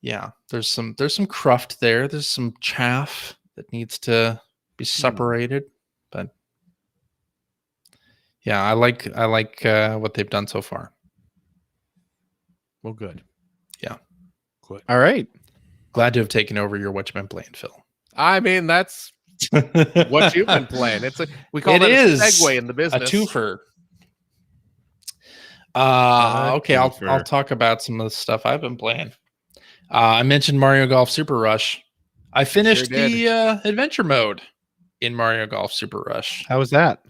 yeah, there's some cruft there. There's some chaff that needs to be separated. But yeah, I like what they've done so far. Well, good. Yeah. Good. All right. Glad to have taken over your What You Been Playing, Phil. I mean, that's what you've been playing. We call that a segue in the business. A twofer. Okay, I'll talk about some of the stuff I've been playing. I mentioned Mario Golf Super Rush. I finished the adventure mode in Mario Golf Super Rush. How was that?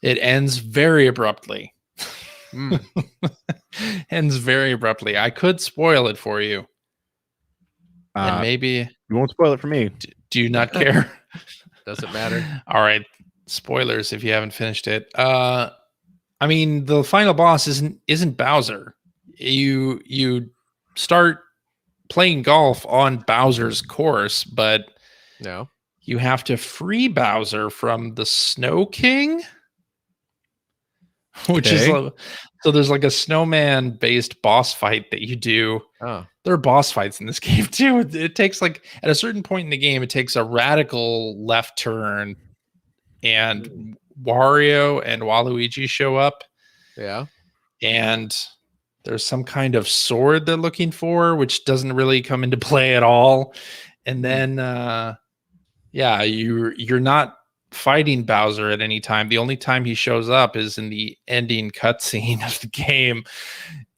It ends very abruptly. Ends very abruptly. I could spoil it for you. And maybe you won't spoil it for me. Do you not care? Doesn't matter. All right. Spoilers if you haven't finished it. I mean, the final boss isn't Bowser. You start playing golf on Bowser's course, but no, you have to free Bowser from the Snow King, which is so there's like a snowman based boss fight that you do. There are boss fights in this game too. It takes like at a certain point in the game, it takes a radical left turn, and Wario and Waluigi show up. Yeah, and there's some kind of sword they're looking for, which doesn't really come into play at all. And then, you're not fighting Bowser at any time. The only time he shows up is in the ending cutscene of the game.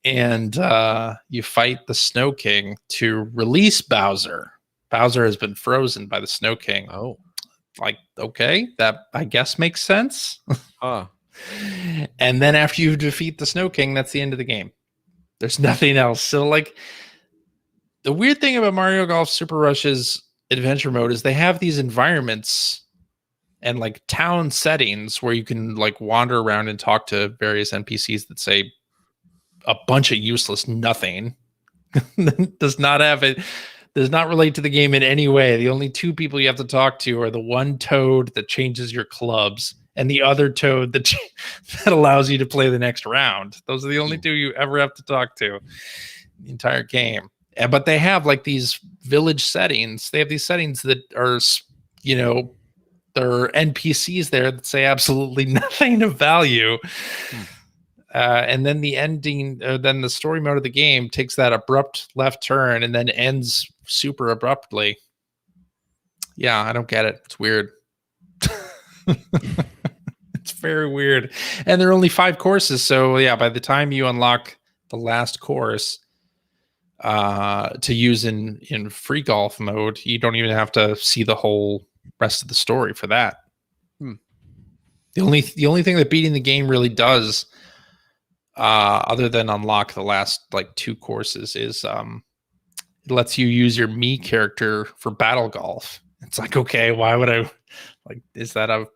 And you fight the Snow King to release Bowser. Bowser has been frozen by the Snow King. Oh, like, okay, that I guess makes sense. And then after you defeat the Snow King, that's the end of the game. There's nothing else. So, like, the weird thing about Mario Golf Super Rush's adventure mode is they have these environments and like town settings where you can like wander around and talk to various NPCs that say a bunch of useless nothing. Does not relate to the game in any way. The only two people you have to talk to are the one toad that changes your clubs and the other toad that allows you to play the next round. Those are the only two you ever have to talk to in the entire game. But they have like these village settings. They have these settings that are, there are NPCs there that say absolutely nothing of value. And then the ending, then the story mode of the game takes that abrupt left turn and then ends super abruptly. Yeah, I don't get it. It's weird. It's very weird. And there are only 5 courses. So yeah, by the time you unlock the last course to use in free golf mode, you don't even have to see the whole rest of the story for that. The only thing that beating the game really does, other than unlock the last like 2 courses, is it lets you use your Mii character for battle golf. It's like, okay, why would I like, is that a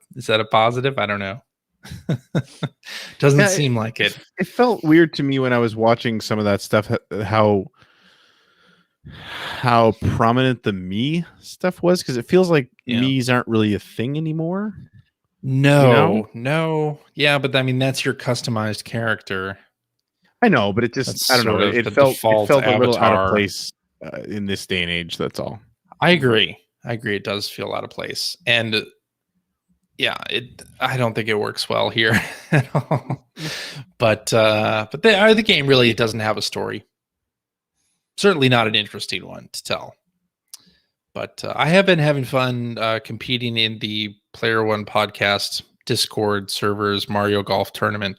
positive? I don't know. Doesn't seem like it. It felt weird to me when I was watching some of that stuff, how prominent the Mii stuff was, because it feels like Miis aren't really a thing anymore. No. Yeah, but I mean, that's your customized character. I know, but it just, I don't know. It felt a little out of place in this day and age. That's all. I agree. It does feel out of place. And yeah, I don't think it works well here at all. But the game really doesn't have a story. Certainly not an interesting one to tell. But I have been having fun competing in the Player One Podcast Discord servers Mario Golf tournament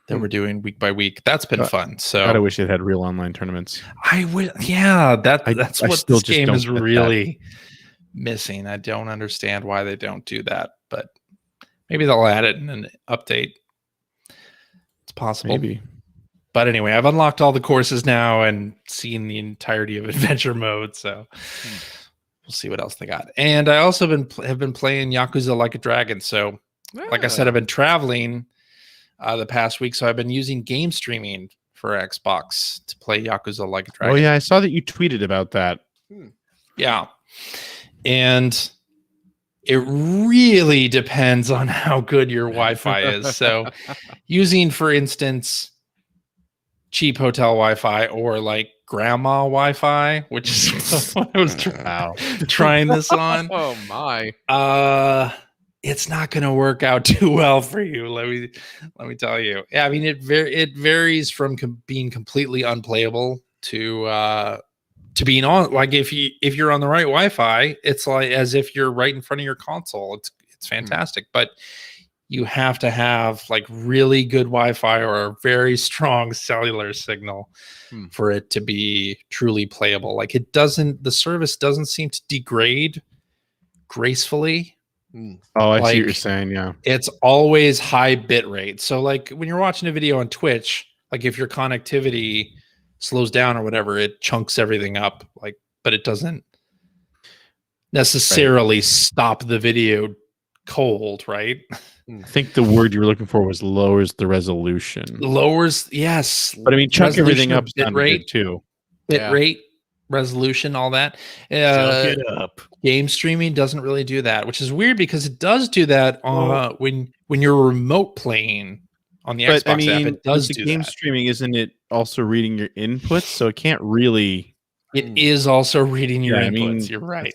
that we're doing week by week. That's been fun. So I wish it had real online tournaments. That's what this game is really missing. I don't understand why they don't do that, but maybe they'll add it in an update. It's possible. Maybe. But anyway, I've unlocked all the courses now and seen the entirety of adventure mode, so we'll see what else they got. And I also have been playing Yakuza Like a Dragon. So, like I said, I've been traveling the past week, so I've been using game streaming for Xbox to play Yakuza Like a Dragon. Oh yeah, I saw that you tweeted about that. Yeah, and it really depends on how good your Wi-Fi is. So, using, for instance, cheap hotel Wi-Fi or like grandma Wi-Fi, which is what I was trying this on. Oh my! It's not going to work out too well for you. Let me tell you. Yeah, I mean it varies from being completely unplayable to to being on, like if you're on the right Wi-Fi, it's like as if you're right in front of your console. It's fantastic, but you have to have like really good Wi-Fi or a very strong cellular signal for it to be truly playable. Like the service doesn't seem to degrade gracefully. Oh, I see what you're saying. Yeah, it's always high bit rate. So like when you're watching a video on Twitch, like if your connectivity slows down or whatever, it chunks everything up. Like, but it doesn't necessarily stop the video cold, right? I think the word you were looking for was lowers the resolution. Lowers, yes. But I mean, chunk everything up bit rate too. Bit rate, resolution, all that. Chunk it up. Game streaming doesn't really do that, which is weird because it does do that when you're remote playing on the Xbox app. It does do game streaming, isn't it also reading your inputs? So it can't really. It is also reading your inputs. You're right.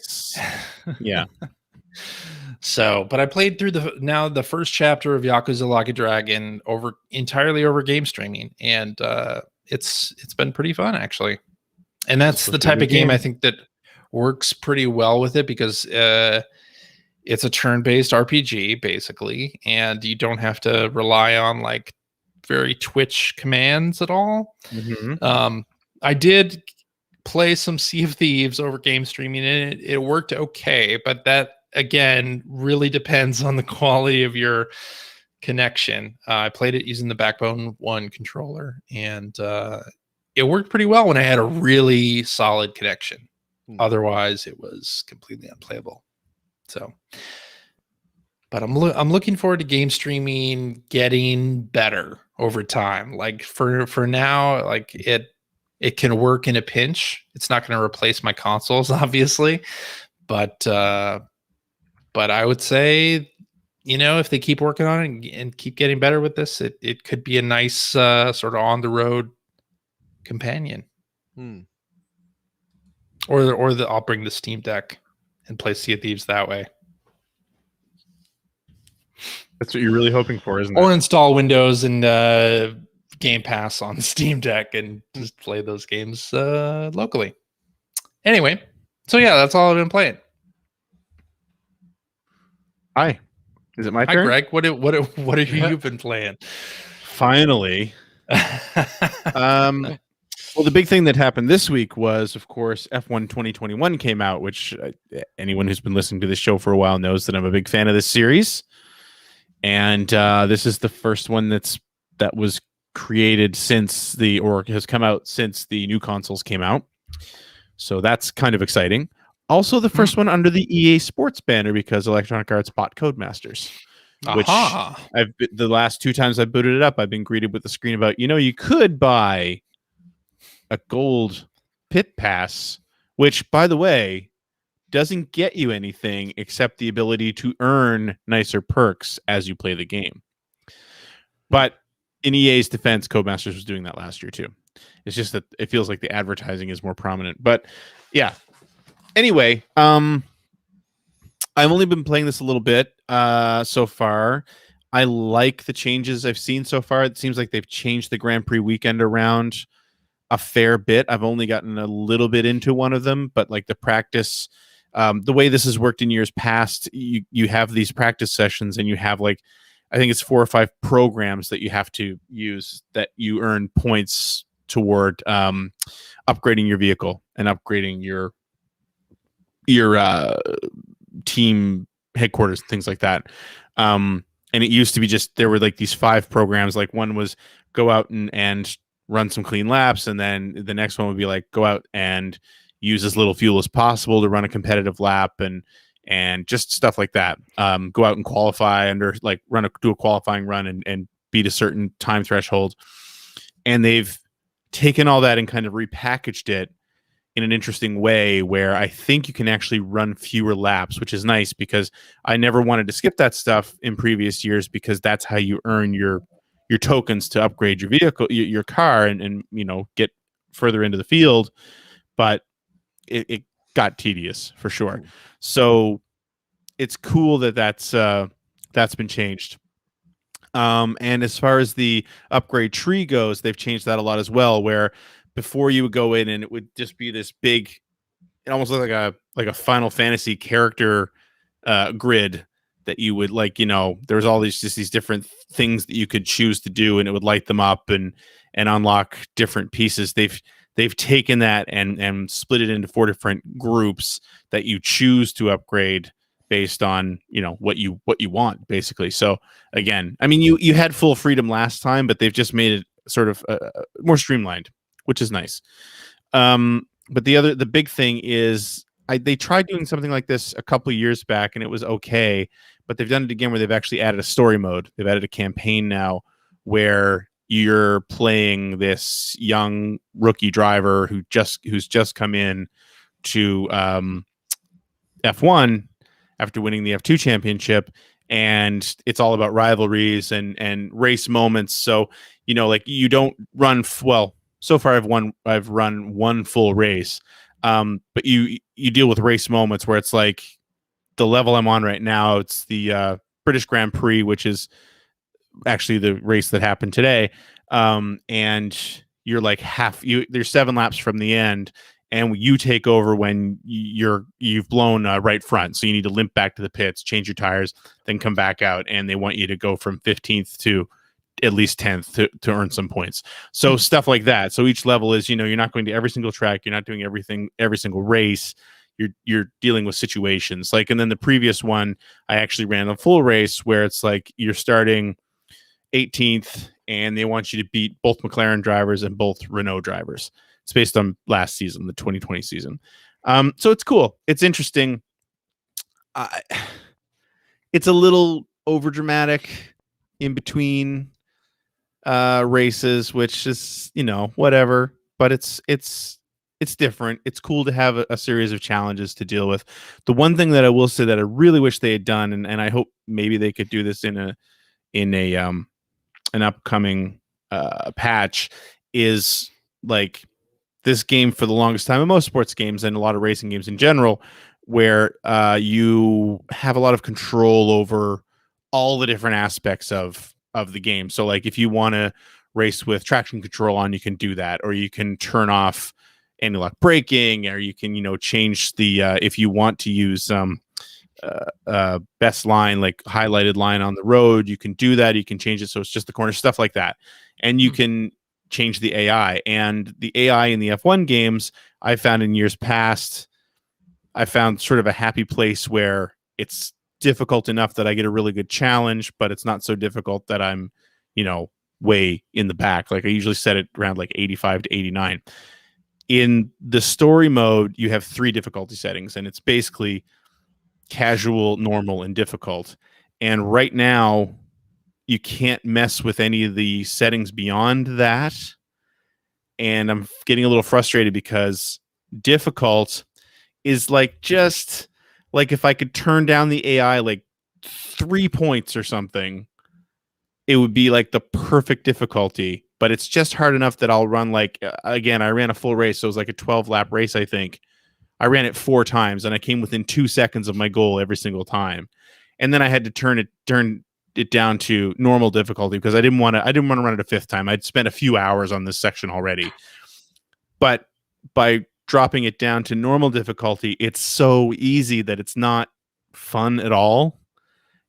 Yeah. So, but I played through the first chapter of Yakuza Like a Dragon entirely over game streaming, and it's been pretty fun actually. And that's the type of game I think that works pretty well with it because it's a turn-based RPG basically, and you don't have to rely on like very Twitch commands at all. I did play some Sea of Thieves over game streaming, and it worked okay, but that again really depends on the quality of your connection. I played it using the Backbone 1 controller, and it worked pretty well when I had a really solid connection. Otherwise, it was completely unplayable. So, but I'm looking forward to game streaming getting better over time. Like for now, like it can work in a pinch. It's not going to replace my consoles, obviously, but I would say, if they keep working on it and keep getting better with this, it could be a nice sort of on the road companion. Or I'll bring the Steam Deck and play Sea of Thieves that way. That's what you're really hoping for, isn't it? Or install Windows and Game Pass on Steam Deck and just play those games locally. Anyway, so yeah, that's all I've been playing. Hi, is it my turn? Greg. What have you been playing? Finally. Well, the big thing that happened this week was, of course, F1 2021 came out, which anyone who's been listening to this show for a while knows that I'm a big fan of this series. And this is the first one that was created or has come out since the new consoles came out. So that's kind of exciting. Also, the first one under the EA Sports banner because Electronic Arts bought Codemasters. Which the last 2 times I booted it up, I've been greeted with a screen about, you could buy a gold pit pass, which, by the way, doesn't get you anything except the ability to earn nicer perks as you play the game. But in EA's defense, Codemasters was doing that last year too. It's just that it feels like the advertising is more prominent. But yeah. Anyway, I've only been playing this a little bit so far. I like the changes I've seen so far. It seems like they've changed the Grand Prix weekend around a fair bit. I've only gotten a little bit into one of them, but like the practice, the way this has worked in years past, you have these practice sessions and you have like, I think it's 4 or 5 programs that you have to use that you earn points toward upgrading your vehicle and upgrading your team headquarters, things like that. And it used to be just, there were like these 5 programs. Like one was go out and run some clean laps. And then the next one would be like, go out and use as little fuel as possible to run a competitive lap and just stuff like that. Go out and qualify do a qualifying run and beat a certain time threshold. And they've taken all that and kind of repackaged it in an interesting way where I think you can actually run fewer laps, which is nice because I never wanted to skip that stuff in previous years because that's how you earn your tokens to upgrade your vehicle, your car, and get further into the field. But it got tedious for sure. So it's cool that's been changed. And as far as the upgrade tree goes, they've changed that a lot as well, where before you would go in, and it would just be this big, it almost looked like a Final Fantasy character grid that you would there was all these different things that you could choose to do, and it would light them up and unlock different pieces. They've taken that and split it into 4 different groups that you choose to upgrade based on what you want, basically. So again, I mean, you had full freedom last time, but they've just made it sort of more streamlined, which is nice. But the big thing is they tried doing something like this a couple of years back, and it was okay, but they've done it again where they've actually added a story mode. They've added a campaign now where you're playing this young rookie driver who's just come in to F1 after winning the F2 championship, and it's all about rivalries and race moments. So you don't run well. So far, I've run one full race, but you deal with race moments where it's like the level I'm on right now. It's the British Grand Prix, which is actually the race that happened today, and you're like there's 7 laps from the end, and you take over when you've blown right front, so you need to limp back to the pits, change your tires, then come back out, and they want you to go from 15th to at least 10th to earn some points. So stuff like that. So each level is, you're not going to every single track, you're not doing everything every single race. You're dealing with situations and then the previous one, I actually ran a full race where it's like you're starting 18th and they want you to beat both McLaren drivers and both Renault drivers. It's based on last season, the 2020 season. So it's cool. It's interesting. It's a little over dramatic in between races, which is whatever, but it's different. It's cool to have a series of challenges to deal with. The one thing that I will say that I really wish they had done, and I hope maybe they could do this in an upcoming patch, is like this game for the longest time in most sports games and a lot of racing games in general, where you have a lot of control over all the different aspects of the game. So if you want to race with traction control on, you can do that, or you can turn off anti-lock braking, or you can change the if you want to use best line, highlighted line on the road, you can do that. You can change it so it's just the corner, stuff like that, and you can change the AI. And the AI in the F1 games, I found in years past, I found sort of a happy place where it's difficult enough that I get a really good challenge, but it's not so difficult that I'm, way in the back. I usually set it around 85 to 89. In the story mode, you have 3 difficulty settings, and it's basically casual, normal, and difficult. And right now, you can't mess with any of the settings beyond that. And I'm getting a little frustrated because difficult is just if I could turn down the AI 3 points or something, it would be the perfect difficulty. But it's just hard enough that I'll run again, I ran a full race, so it was a 12-lap race, I think. I ran it 4 times, and I came within 2 seconds of my goal every single time. And then I had to turn it down to normal difficulty because I didn't want to run it a 5th time. I'd spent a few hours on this section already. But by dropping it down to normal difficulty, it's so easy that it's not fun at all.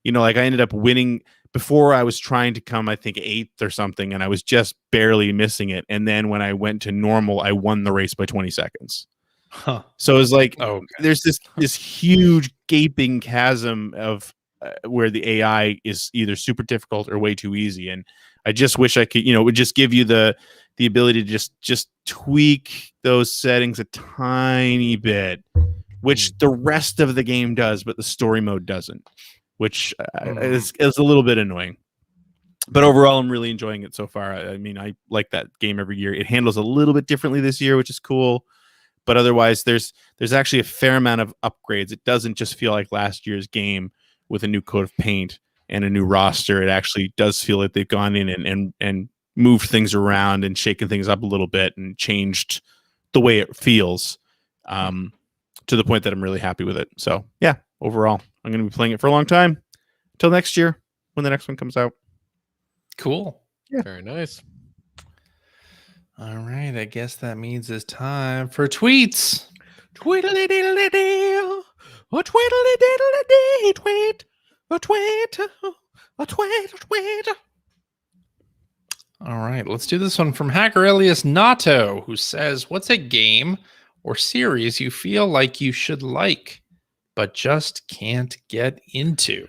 I ended up winning. Before, I was trying to come, I think, 8th or something, and I was just barely missing it. And then when I went to normal, I won the race by 20 seconds. Huh. So it's there's this huge gaping chasm of where the AI is either super difficult or way too easy. And I just wish I could, it would just give you the ability to just tweak those settings a tiny bit, which the rest of the game does, but the story mode doesn't, which is a little bit annoying. But overall, I'm really enjoying it so far. I mean, I like that game every year. It handles a little bit differently this year, which is cool. But otherwise, there's actually a fair amount of upgrades. It doesn't just feel like last year's game with a new coat of paint and a new roster. It actually does feel like they've gone in and moved things around and shaken things up a little bit and changed the way it feels to the point that I'm really happy with it. So, yeah, overall, I'm going to be playing it for a long time until next year when the next one comes out. Cool. Yeah. Very nice. All right, I guess that means it's time for tweets. Tweedly diddly dee, a tweedly diddly dee, tweet, a tweet, a tweet, a tweet. All right, let's do this one from Hacker Elias Nato, who says, "What's a game or series you feel like you should like, but just can't get into?"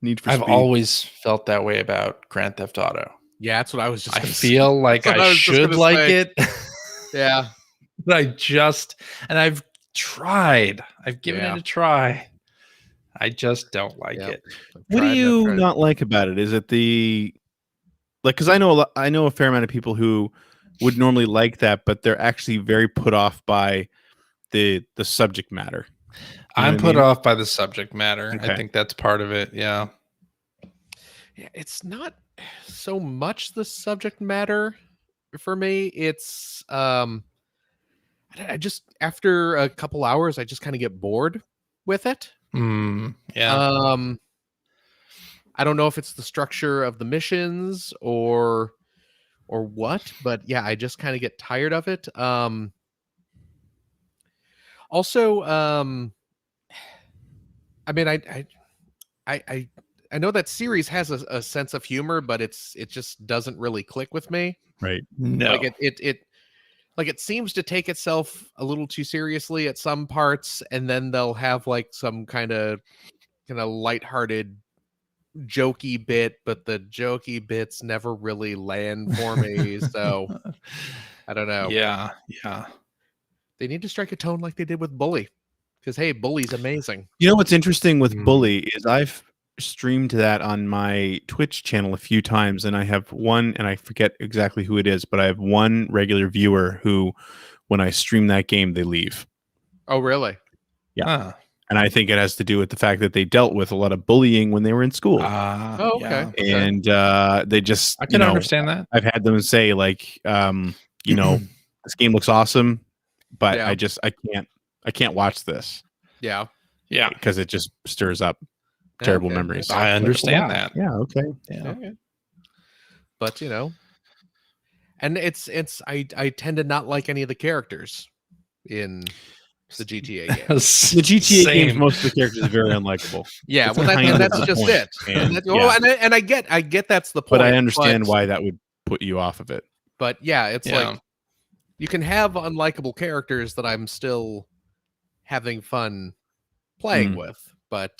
Need for I've Speed. always felt that way about Grand Theft Auto. Yeah, that's what I was just I gonna say. feel like That's what I I was just should gonna like say. it. Yeah. But I've tried. I've given Yeah. it a try. I just don't like Yep. it. What do you not like about it? Is it the because I know a fair amount of people who would normally like that, but they're actually very put off by the subject matter. I'm put off by the subject matter. Okay. I think that's part of it. Yeah. Yeah, it's not so much the subject matter for me. It's I just after a couple hours I just kind of get bored with it. Yeah. I don't know if it's the structure of the missions or what, but yeah, I just kind of get tired of it. Also, I mean, I know that series has a sense of humor, but it just doesn't really click with me. Right. No. Like it seems to take itself a little too seriously at some parts, and then they'll have like some kind of lighthearted jokey bit, but the jokey bits never really land for me. So I don't know. Yeah. They need to strike a tone like they did with Bully, because hey, Bully's amazing. You know what's interesting with Bully is I've streamed that on my Twitch channel a few times, and I have one, and I forget exactly who it is, but I have one regular viewer who, when I stream that game, they leave. Oh, really? Yeah. And I think it has to do with the fact that they dealt with a lot of bullying when they were in school. Oh, okay. Yeah. And they just, I can understand that. I've had them say like, this game looks awesome, but Yeah. I can't watch this. Yeah. Yeah. Because it just stirs up terrible memories. I understand Wow. that. Yeah. Okay. Yeah. Okay. But and it's I tend to not like any of the characters in the GTA games. The GTA Same. games, most of the characters are very unlikable. Yeah, That's well, kind of that's the just point. it. And, And I get that's the point. But I understand why that would put you off of it. But yeah, it's like you can have unlikable characters that I'm still having fun playing with, but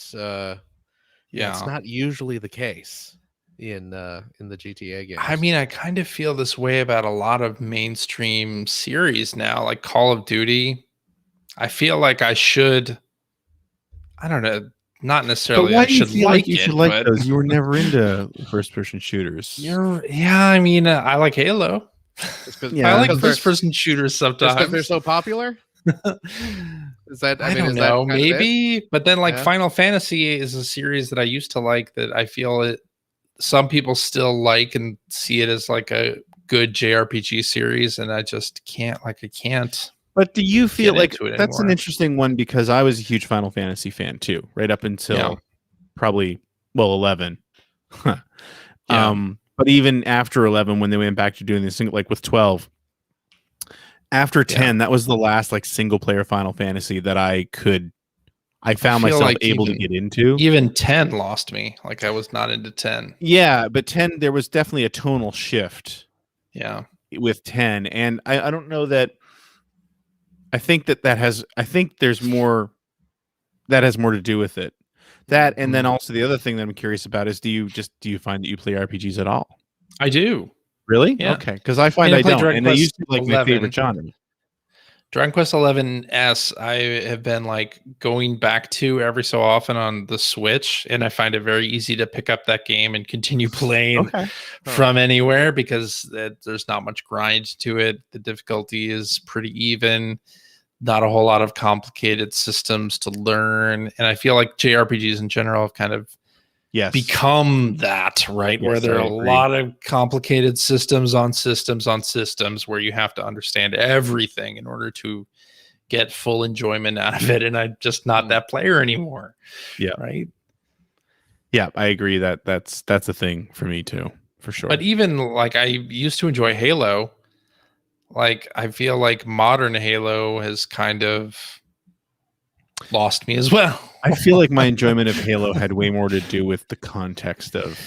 it's not usually the case in the GTA games. I mean, I kind of feel this way about a lot of mainstream series now, like Call of Duty. I feel like I should, I don't know, not necessarily I should like it, but those? You were never into first-person shooters. I mean, I like Halo. I like first-person shooters sometimes. Because they're so popular? Is that, I don't know, maybe. But then like Final Fantasy is a series that I used to like that I feel some people still like and see it as like a good JRPG series, and I just can't. But do you feel like that's anymore. an interesting one, because I was a huge Final Fantasy fan too, right up until probably 11. But even after 11, when they went back to doing this thing, like with 12, after 10, that was the last like single player Final Fantasy that I found myself like able to get into. Even 10 lost me. Like I was not into 10. Yeah, but 10, there was definitely a tonal shift. Yeah. With 10, and I don't know that. I think there's more that has more to do with it. That, and then also the other thing that I'm curious about is, do you find that you play RPGs at all? I do. Really? Yeah. Okay, because I find I don't, and they used to be like 11. my favorite genre. Dragon Quest 11S, I have been like going back to every so often on the Switch, and I find it very easy to pick up that game and continue playing from anywhere, because there's not much grind to it. The difficulty is pretty even, not a whole lot of complicated systems to learn, and I feel like JRPGs in general have kind of become that, right? Where there are a lot of complicated systems on systems where you have to understand everything in order to get full enjoyment out of it. And I'm just not that player anymore. Yeah. Right. Yeah, I agree that's a thing for me too. for sure. But even like I used to enjoy Halo. Like I feel like modern Halo has kind of lost me as well. I feel like my enjoyment of Halo had way more to do with the context of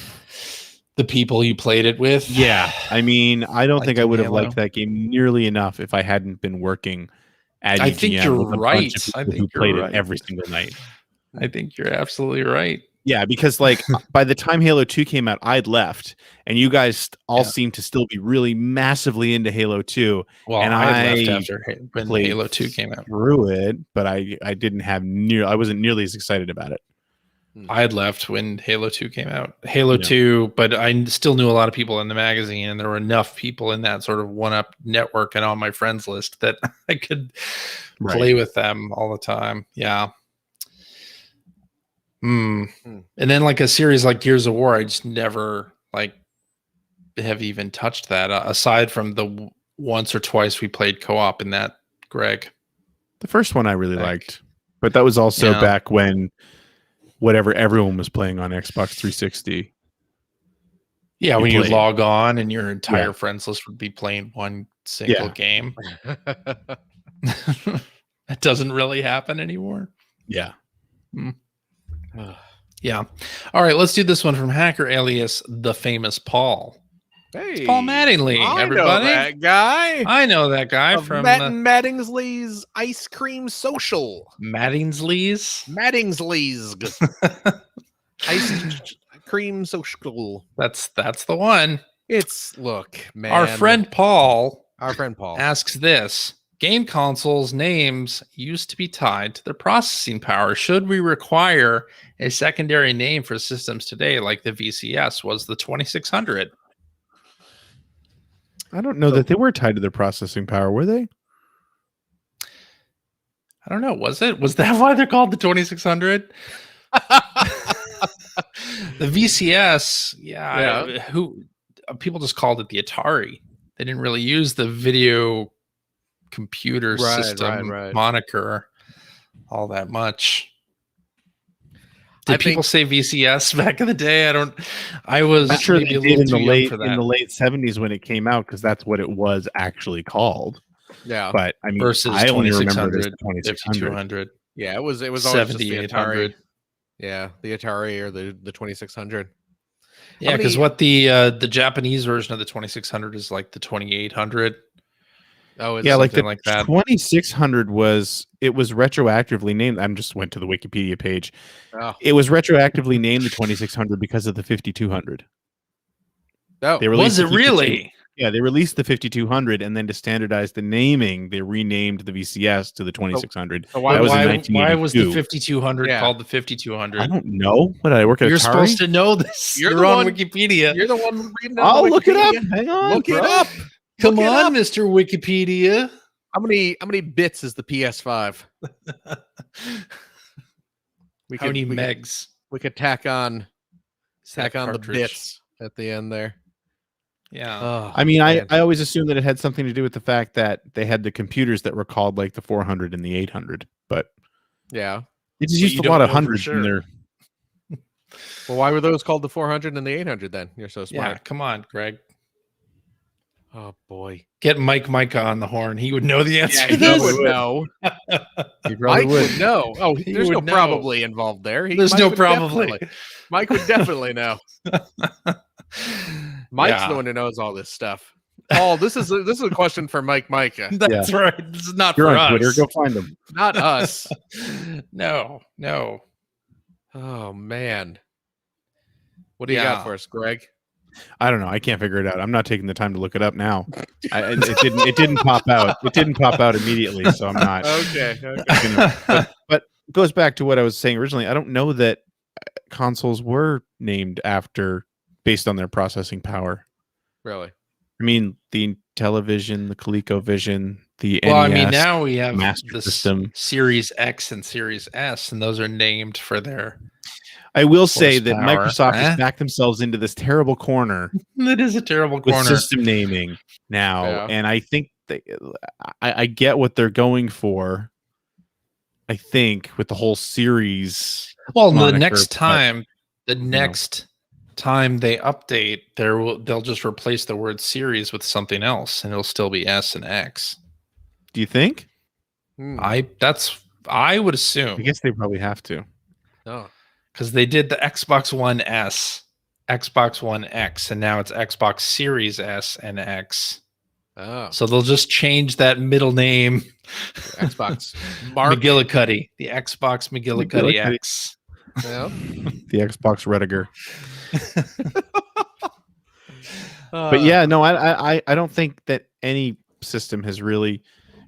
the people you played it with. Yeah. I mean, I don't think I would have Halo. liked that game nearly enough if I hadn't been working at I EGM think you're with a right. bunch of people who played it every single night. I think you're absolutely right. Yeah, because like by the time Halo 2 came out, I'd left, and you guys all seem to still be really massively into Halo 2. Well, and I left after when Halo 2 came out. Through it, but I wasn't nearly as excited about it. I had left when Halo 2 came out. Halo 2, but I still knew a lot of people in the magazine, and there were enough people in that sort of one-up network and on my friends list that I could play with them all the time. Yeah. And then like a series like Gears of War, I just never like have even touched that aside from the once or twice we played co-op in that, Greg. The first one I really liked, but that was also back when whatever everyone was playing on Xbox 360. Yeah, when you log on and your entire friends list would be playing one single game. That doesn't really happen anymore. Yeah. Yeah. All right, let's do this one from Hacker alias The Famous Paul. Hey, it's Paul Mattingly, everybody. I know that guy. I know that guy from Mattingsley's Ice Cream Social. Mattingsley's Ice Cream Social. That's the one. Look, man. Our friend Paul asks this. Game consoles names used to be tied to their processing power. Should we require a secondary name for systems today, like the VCS was the 2600? I don't know that they were tied to their processing power, were they? I don't know. Was it? Was that why they're called the 2600? The VCS, who people just called it the Atari. They didn't really use the video computer system moniker all that much. Did people say VCS back in the day? I was not sure they did in the late 70s when it came out, because that's what it was actually called. Yeah, but I mean, versus I only remember it as 2600. Yeah, it was always 7800. Yeah, the Atari or the 2600. Yeah, because what the Japanese version of the 2600 is like the 2800. Oh, yeah, like the 2600 was retroactively named. I just went to the Wikipedia page. Oh. It was retroactively named the 2600 because of the 5200. Oh, was it really? Yeah, they released the 5200, and then to standardize the naming, they renamed the VCS to the 2600. So why was the 5200 called the 5200? I don't know. What did I work at? You're Atari? Supposed to know this. You're on Wikipedia. You're the one reading. I'll look it up. Hang on. Look it up. Come on, Mr. Wikipedia. How many bits is the PS5? How many megs? We could tack on the bits at the end there. Yeah. Oh, I mean, I always assumed that it had something to do with the fact that they had the computers that were called like the 400 and the 800, but yeah, it just used a lot of hundreds in there. Well, why were those called the 400 and the 800 then? You're so smart. Yeah, come on, Greg. Oh boy, get Mike on the horn. He would know the answer. Yeah, he would know. Mike would know. Oh, there's no probably involved there. There's no probably. Mike would definitely know. Mike's the one who knows all this stuff. Oh, this is a question for Mike Micah. That's right. This is not You're for on us. Twitter. Go find them. Not us. No. Oh man, what do you got for us, Greg? I don't know. I can't figure it out. I'm not taking the time to look it up now. It didn't pop out. It didn't pop out immediately, so I'm not. Okay. But it goes back to what I was saying originally. I don't know that consoles were named based on their processing power. Really? I mean, the Intellivision, the ColecoVision, the NES. Well, I mean, now we have Master the System, Series X and Series S, and those are named for their. I will say that Microsoft has backed themselves into this terrible corner. It is a terrible corner with system naming now, and I think I get what they're going for. I think with the whole series. Well, the next time, the next time they update, they'll just replace the word series with something else, and it'll still be S and X. Do you think? I would assume. I guess they probably have to. Oh, because they did the Xbox One S, Xbox One X, and now it's Xbox Series S and X. oh. So they'll just change that middle name. Xbox Mark. McGillicuddy. The Xbox McGillicuddy McGillicuddy. X. Yeah. The Xbox Rediger. But yeah, no, I don't think that any system has really,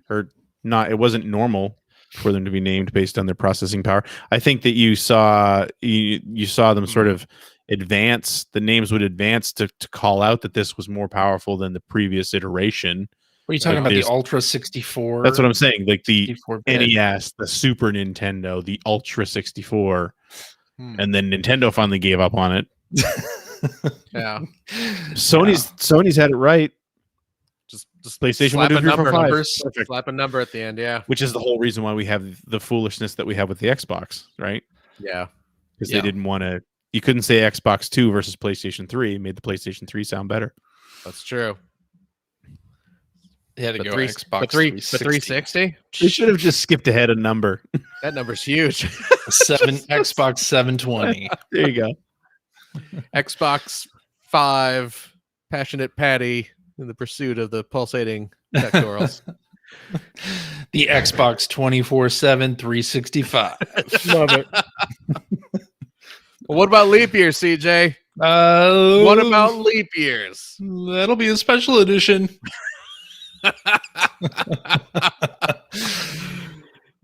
or not, it wasn't normal for them to be named based on their processing power. I think that you saw them sort of advance, the names would advance to call out that this was more powerful than the previous iteration. What are you talking Like about? The Ultra 64? That's what I'm saying. Like the 64-bit. NES, the Super Nintendo, the Ultra 64. Hmm. And then Nintendo finally gave up on it. Yeah. Sony's had it right. Just PlayStation slap 1, a 2, 3, 4, number, 5. numbers. Perfect. slap a number at the end. Yeah. Which is the whole reason why we have the foolishness that we have with the Xbox, right? Yeah. Because they didn't want to. You couldn't say Xbox 2 versus PlayStation 3. It made the PlayStation 3 sound better. That's true. They had to go Three- Xbox the 360. They should have just skipped ahead a number. That number's huge. Xbox 720. There you go. Xbox 5. Passionate Patty in the pursuit of the pulsating pectorals. The Xbox 24/7 365. Love it. What about leap years, CJ? What about leap years? That'll be a special edition.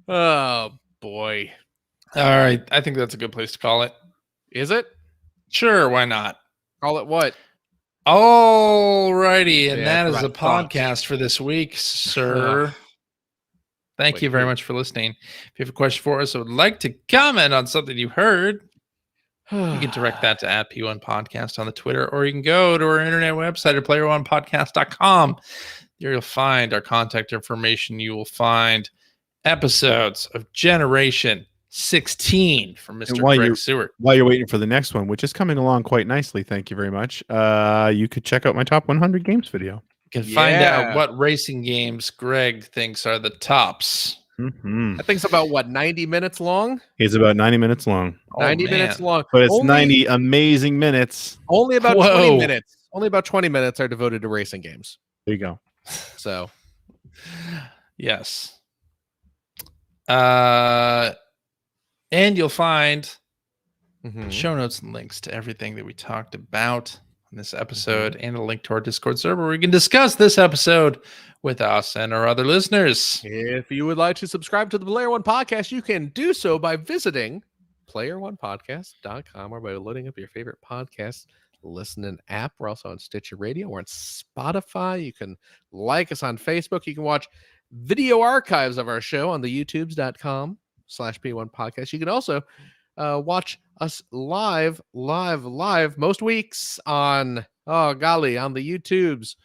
Oh boy. All right. I think that's a good place to call it. Is it? Sure, why not? Call it what? All righty, and Yeah, that is that's a what I thought. podcast for this week, sir. Thank Wait, you very who? much for listening. If you have a question for us or would like to comment on something you heard, you can direct that to @P1 Podcast on the Twitter, or you can go to our internet website at player1podcast.com. There you'll find our contact information. You will find episodes of Generation 16 from Mr. while Greg you're- Seward. While you're waiting for the next one, which is coming along quite nicely, thank you very much. You could check out my top 100 games video. You can find out Yeah. what racing games Greg thinks are the tops. Mm-hmm. I think it's about what, 90 minutes long? It's about 90 minutes long, 90 man. minutes long. but it's Only- 90 amazing minutes. Only about Whoa. 20 minutes. Only about 20 minutes are devoted to racing games. There you go. So Yes. And you'll find mhm. show notes and links to everything that we talked about in this episode, and a link to our Discord server where we can discuss this episode with us and our other listeners. If you would like to subscribe to the Player One Podcast, you can do so by visiting player1podcast.com or by loading up your favorite podcast listening app. We're also on Stitcher Radio. We're on Spotify. You can like us on Facebook. You can watch video archives of our show on the youtubes.com/P1 Podcast. You can also watch us live most weeks on, oh golly, on the YouTubes,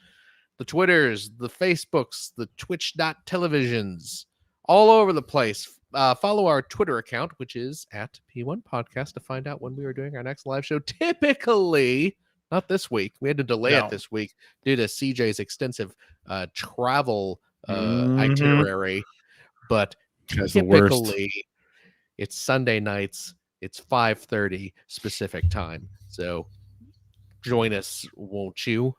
the Twitters, the Facebooks, the Twitch.televisions, all over the place. Follow our Twitter account, which is @P1 Podcast, to find out when we are doing our next live show. Typically, not this week. We had to delay it this week due to CJ's extensive travel itinerary. But That's the worst. typically, it's Sunday nights. It's 5:30 specific time. So join us, won't you?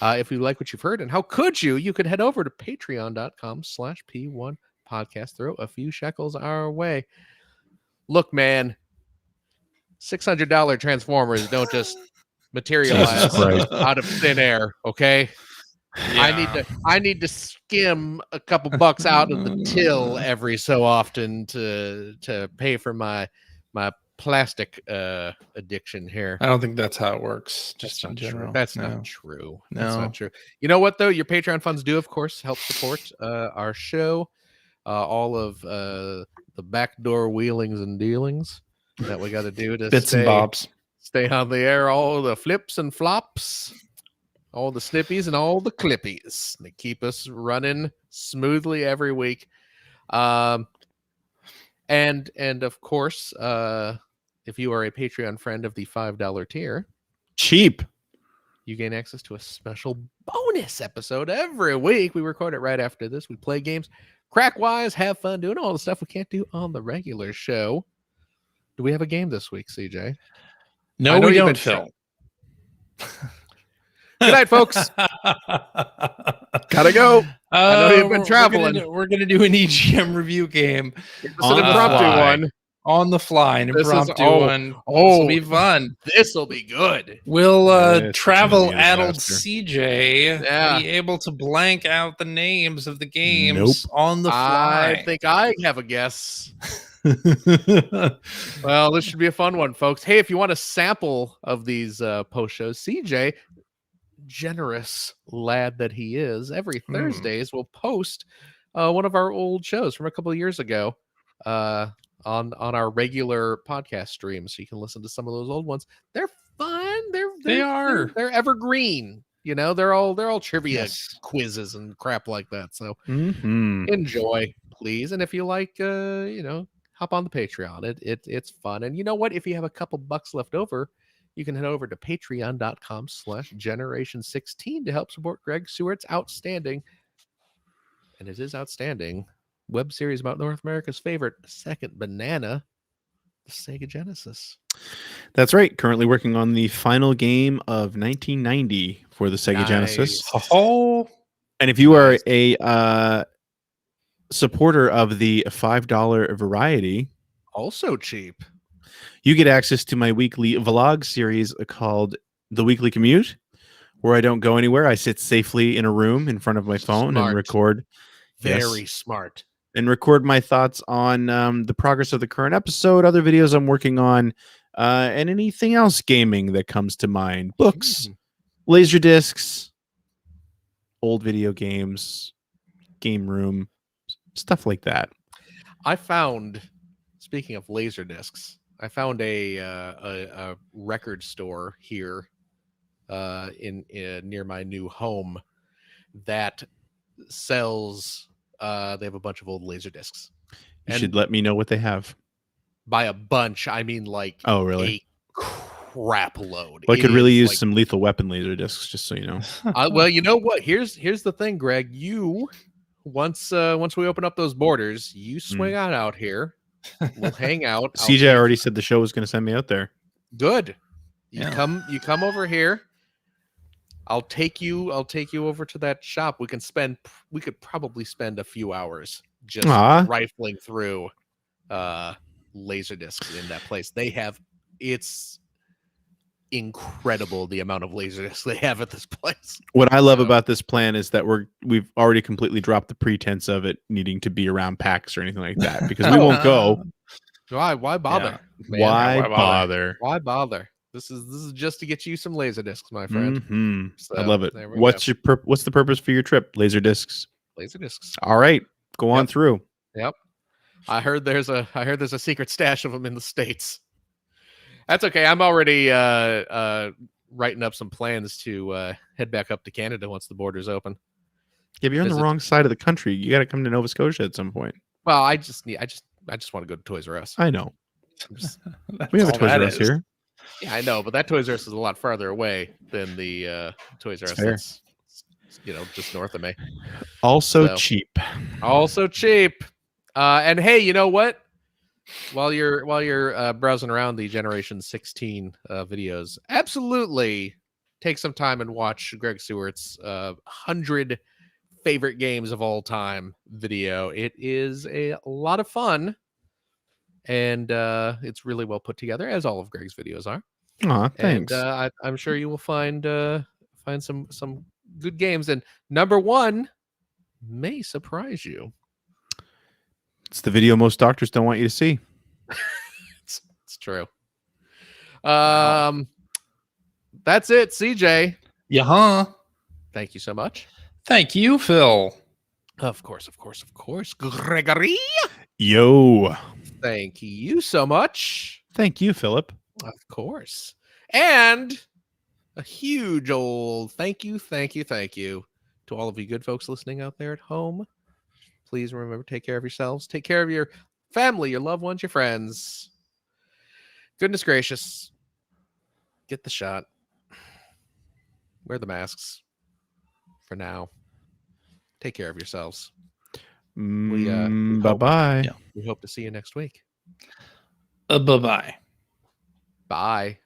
If you like what you've heard, and how could you? You could head over to patreon.com/P1 Podcast. Throw a few shekels our way. Look, man, $600 Transformers don't just materialize Jesus Christ. out of thin air. Okay, I need to skim a couple bucks out of the till every so often to pay for my plastic addiction here. I don't think that's how it works. Just That's in not true. general. That's No. not true. No. That's not true. You know what though? Your Patreon funds do, of course, help support our show. All of the backdoor wheelings and dealings that we got to do to Bits and bobs. stay on the air. All the flips and flops, all the snippies and all the clippies. They keep us running smoothly every week. And of course, if you are a Patreon friend of the $5 tier, Cheap. You gain access to a special bonus episode every week. We record it right after this. We play games, crack wise, have fun doing all the stuff we can't do on the regular show. Do we have a game this week, CJ? No, we don't, Phil. Good night, folks. Gotta go. I know you've been traveling. We're gonna do an EGM review game. It's an impromptu one. On the fly, an impromptu one. This will be fun. This will be good. Will travel-addled CJ be able to blank out the names of the games on the fly? I think I have a guess. Well, this should be a fun one, folks. Hey, if you want a sample of these post shows, CJ, generous lad that he is, every Thursdays will post one of our old shows from a couple of years ago on our regular podcast stream, so you can listen to some of those old ones. They're fun. They're evergreen. You know, they're all trivia quizzes and crap like that. So enjoy, please. And if you like, hop on the Patreon. It's fun. And you know what? If you have a couple bucks left over, you can head over to patreon.com/generation16 to help support Greg Stewart's outstanding, and it is outstanding, web series about North America's favorite second banana, the Sega Genesis. That's right. Currently working on the final game of 1990 for the Sega Genesis. Oh, and if you are a supporter of the $5 variety, also cheap, you get access to my weekly vlog series called The Weekly Commute, where I don't go anywhere. I sit safely in a room in front of my phone and record. Very smart. And record my thoughts on the progress of the current episode, other videos I'm working on, and anything else gaming that comes to mind. Books, laser discs, old video games, game room, stuff like that. I found, speaking of laser discs, I found a record store here in near my new home that sells. They have a bunch of old laser discs. You should let me know what they have. By a bunch, I mean like really? A crap load. Well, I could really use some Lethal Weapon laser discs, just so you know. Well, you know what? Here's the thing, Greg. You once we open up those borders, you swing out here. We'll hang out. CJ already said the show was going to send me out there. Good. You come over here. I'll take you over to that shop. We could probably spend a few hours just rifling through laser discs in that place. It's incredible the amount of laser discs they have at this place. What I love about this plan is that we've already completely dropped the pretense of it needing to be around PAX or anything like that, because we won't go. Why bother? Why bother? Why bother? This is just to get you some laser discs, my friend. So, I love it. What's the purpose for your trip? Laser discs. Laser discs. All right, go on through. Yep. I heard there's a secret stash of them in the States. That's okay. I'm already writing up some plans to head back up to Canada once the borders open. Yeah, but you're on the wrong side of the country. You got to come to Nova Scotia at some point. Well, I just want to go to Toys R Us. I know. We have a Toys R Us here. Yeah, I know, but that Toys R Us is a lot farther away than the Toys R Us that's, just north of me. Also cheap. And hey, you know what? While you're browsing around the Generation 16 videos, absolutely take some time and watch Greg Stewart's 100 favorite games of all time video. It is a lot of fun, and it's really well put together, as all of Greg's videos are. Aw, thanks. And I'm sure you will find some good games. And number one may surprise you. It's the video most doctors don't want you to see. It's true. That's it, CJ. Thank you so much. Thank you, Phil. Of course. Gregory. Yo. Thank you so much. Thank you, Philip. Of course. And a huge old thank you to all of you good folks listening out there at home. Please remember, take care of yourselves. Take care of your family, your loved ones, your friends. Goodness gracious. Get the shot. wear the masks for now. Take care of yourselves. Bye-bye. Yeah. We hope to see you next week. Bye-bye. Bye.